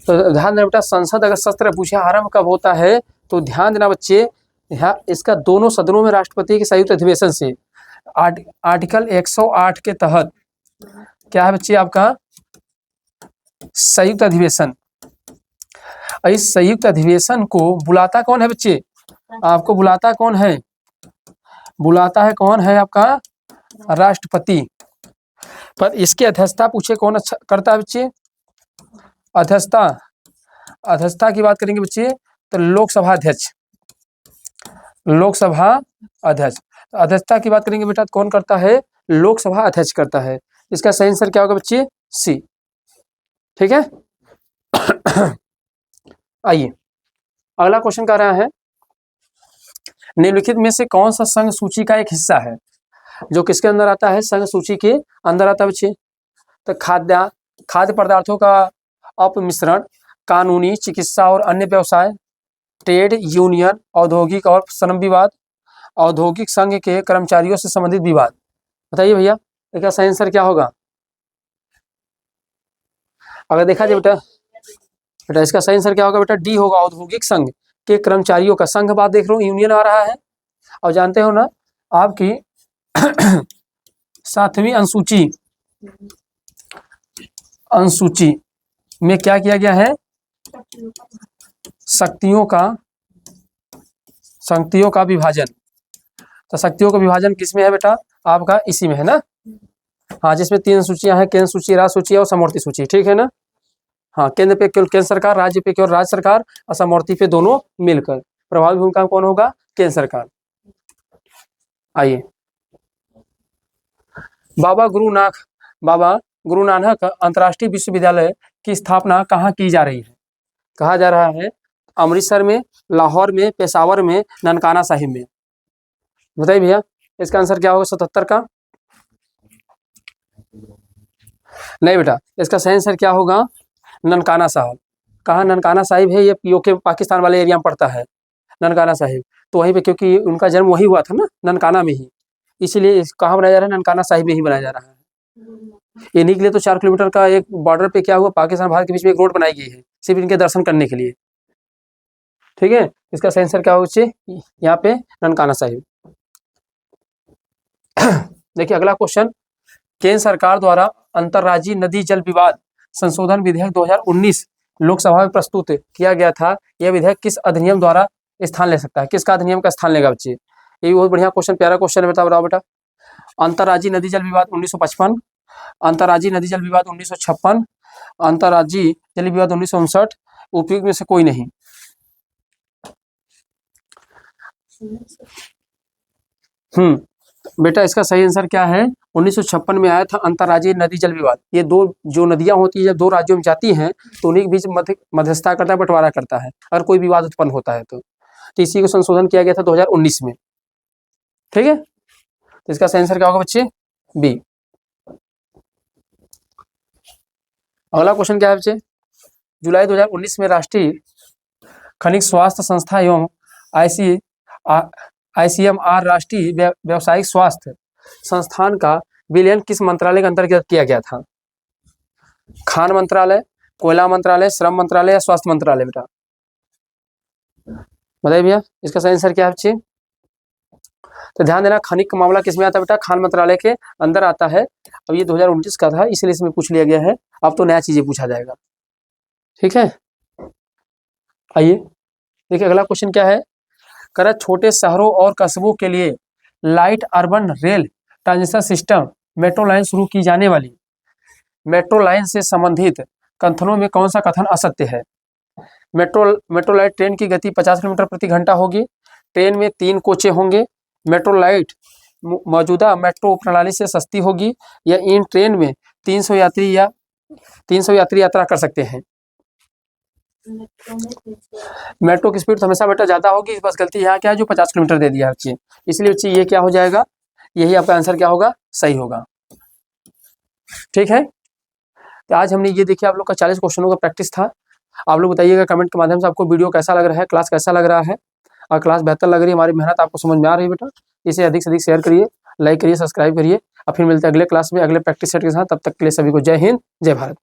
तो ध्यान देना बेटा, संसद अगर सत्र पूछे आरंभ कब होता है तो ध्यान देना बच्चे, यहाँ इसका दोनों सदनों में राष्ट्रपति के संयुक्त अधिवेशन से आर्टिकल 108 के तहत क्या है बच्चे आपका संयुक्त अधिवेशन। इस संयुक्त अधिवेशन को बुलाता कौन है बच्चे, आपको बुलाता कौन है, बुलाता है कौन है आपका राष्ट्रपति। पर इसकी अध्यक्षता पूछे कौन अच्छा करता है बच्चे, अध्यक्षता की बात करेंगे बच्चे तो लोकसभा अध्यक्ष, लोकसभा अध्यक्ष। अध्यक्षता की बात करेंगे बेटा कौन करता है, लोकसभा अध्यक्ष करता है। इसका सही आंसर क्या होगा बच्चे, सी। ठीक है आइए अगला क्वेश्चन कह रहा है निम्नलिखित में से कौन सा संघ सूची का एक हिस्सा है, जो किसके अंदर आता है, संघ सूची के अंदर आता है बच्चे। तो खाद्य पदार्थों का अपमिश्रण, कानूनी, चिकित्सा और अन्य व्यवसाय, ट्रेड यूनियन, औद्योगिक और श्रम विवाद, औद्योगिक संघ के कर्मचारियों से संबंधित विवाद। बताइए भैया इसका सही आंसर क्या होगा। अगर देखा जाए बेटा इसका सही आंसर क्या होगा बेटा, डी होगा, औद्योगिक संघ के कर्मचारियों का। संघ बात देख रहा हूँ, यूनियन आ रहा है। और जानते हो ना आपकी 7वीं अनुसूची में क्या किया गया है, शक्तियों का विभाजन। तो शक्तियों का विभाजन किसमें है बेटा, आपका इसी में है ना। हाँ जिसमें 3 सूचियां हैं, केंद्र सूची, राज्य सूची और समवर्ती सूची। ठीक है ना। हाँ केंद्र पे केवल केंद्र सरकार, राज्य पे केवल राज्य सरकार और समवर्ती पे दोनों मिलकर। प्रभावी भूमिका कौन होगा, केंद्र सरकार। आइए बाबा गुरु नानक अंतर्राष्ट्रीय विश्वविद्यालय की स्थापना कहाँ की जा रही है। कहा जा रहा है अमृतसर में, लाहौर में, पेशावर में, ननकाना साहिब में। बताइए भैया इसका आंसर क्या होगा 77 का। नहीं बेटा इसका सही आंसर क्या होगा, ननकाना साहिब। कहाँ ननकाना साहिब है, ये पीओके पाकिस्तान वाले एरिया में पड़ता है ननकाना साहिब। तो वहीं पे क्योंकि उनका जन्म वही हुआ था ना ननकाना में ही, इसीलिए कहाँ बनाया जा रहा है, ननकाना साहिब में ही बनाया जा रहा है। इन्हीं के लिए तो 4 किलोमीटर का एक बॉर्डर पे क्या हुआ, पाकिस्तान भारत के बीच में एक रोड बनाई गई है सिर्फ इनके दर्शन करने के लिए। ठीक है इसका सही आंसर क्या होगा यहाँ पे ननकाना साहिब। देखिए अगला क्वेश्चन, केंद्र सरकार द्वारा अंतर्राज्यीय नदी जल विवाद संशोधन विधेयक 2019 लोकसभा में प्रस्तुत किया गया था। यह विधेयक किस अधिनियम द्वारा स्थान ले सकता है, किसका अधिनियम का स्थान लेगा बच्चे। ये भी बहुत बढ़िया क्वेश्चन, प्यारा क्वेश्चन है, बताओ बेटा। अंतर्राज्यीय नदी जल विवाद 1955, अंतर्राज्यीय नदी जल विवाद 1956, अंतर्राज्यीय जल विवाद 1959, उपयुक्त में से कोई नहीं। बेटा इसका सही आंसर क्या है, 1956 में आया था अंतर्राज्यीय नदी जल विवाद। ये दो जो नदियां होती है जब 2 राज्यों में जाती हैं तो उन्हीं के बीच मध्यस्थता करता है, बंटवारा करता है अगर कोई विवाद उत्पन्न होता है तो। तो इसी को संशोधन किया गया था 2019 में। ठीक है, तो इसका सही आंसर क्या होगा बच्चे? बी। अगला क्वेश्चन क्या है बच्चे? जुलाई 2019 में राष्ट्रीय खनिज स्वास्थ्य संस्था एवं ICMR राष्ट्रीय व्यावसायिक स्वास्थ्य संस्थान का विलयन किस मंत्रालय के अंतर्गत किया गया था? खान मंत्रालय, कोयला मंत्रालय, श्रम मंत्रालय या स्वास्थ्य मंत्रालय? बेटा बताइए भैया, इसका सही आंसर क्या है बच्चे? तो ध्यान देना, खनिज का मामला किस में आता है बेटा? खान मंत्रालय के अंदर आता है। अब ये 2019 का था इसलिए इसमें पूछ लिया गया है, अब तो नया चीजें पूछा जाएगा। ठीक है, आइए देखिए अगला क्वेश्चन क्या है। कह रहा है छोटे शहरों और कस्बों के लिए light urban rail transition system metro line शुरू की जाने वाली मेट्रो लाइन से संबंधित कथनों में कौन सा कथन असत्य है? मेट्रो लाइट ट्रेन की गति 50 किलोमीटर प्रति घंटा होगी, ट्रेन में 3 कोचे होंगे, मेट्रो लाइट मौजूदा मेट्रो प्रणाली से सस्ती होगी, या इन ट्रेन में 300 यात्री यात्रा कर सकते हैं। मेट्रो की स्पीड तो हमेशा बेटा ज्यादा होगी, बस गलती यहाँ क्या है जो 50 किलोमीटर दे दिया बच्चे, इसलिए बच्चे ये क्या हो जाएगा? यही आपका आंसर क्या होगा? सही होगा। ठीक है, तो आज हमने ये देखिए आप लोग का 40 क्वेश्चनों का प्रैक्टिस था। आप लोग बताइएगा कमेंट के माध्यम से आपको वीडियो कैसा लग रहा है, क्लास कैसा लग रहा है। और क्लास बेहतर लग रही है, हमारी मेहनत आपको समझ में आ रही है बेटा, इसे अधिक से अधिक शेयर करिए, लाइक करिए, सब्सक्राइब करिए। और फिर मिलते हैं अगले क्लास में अगले प्रैक्टिस सेट के साथ। तब तक के लिए सभी को जय हिंद, जय भारत।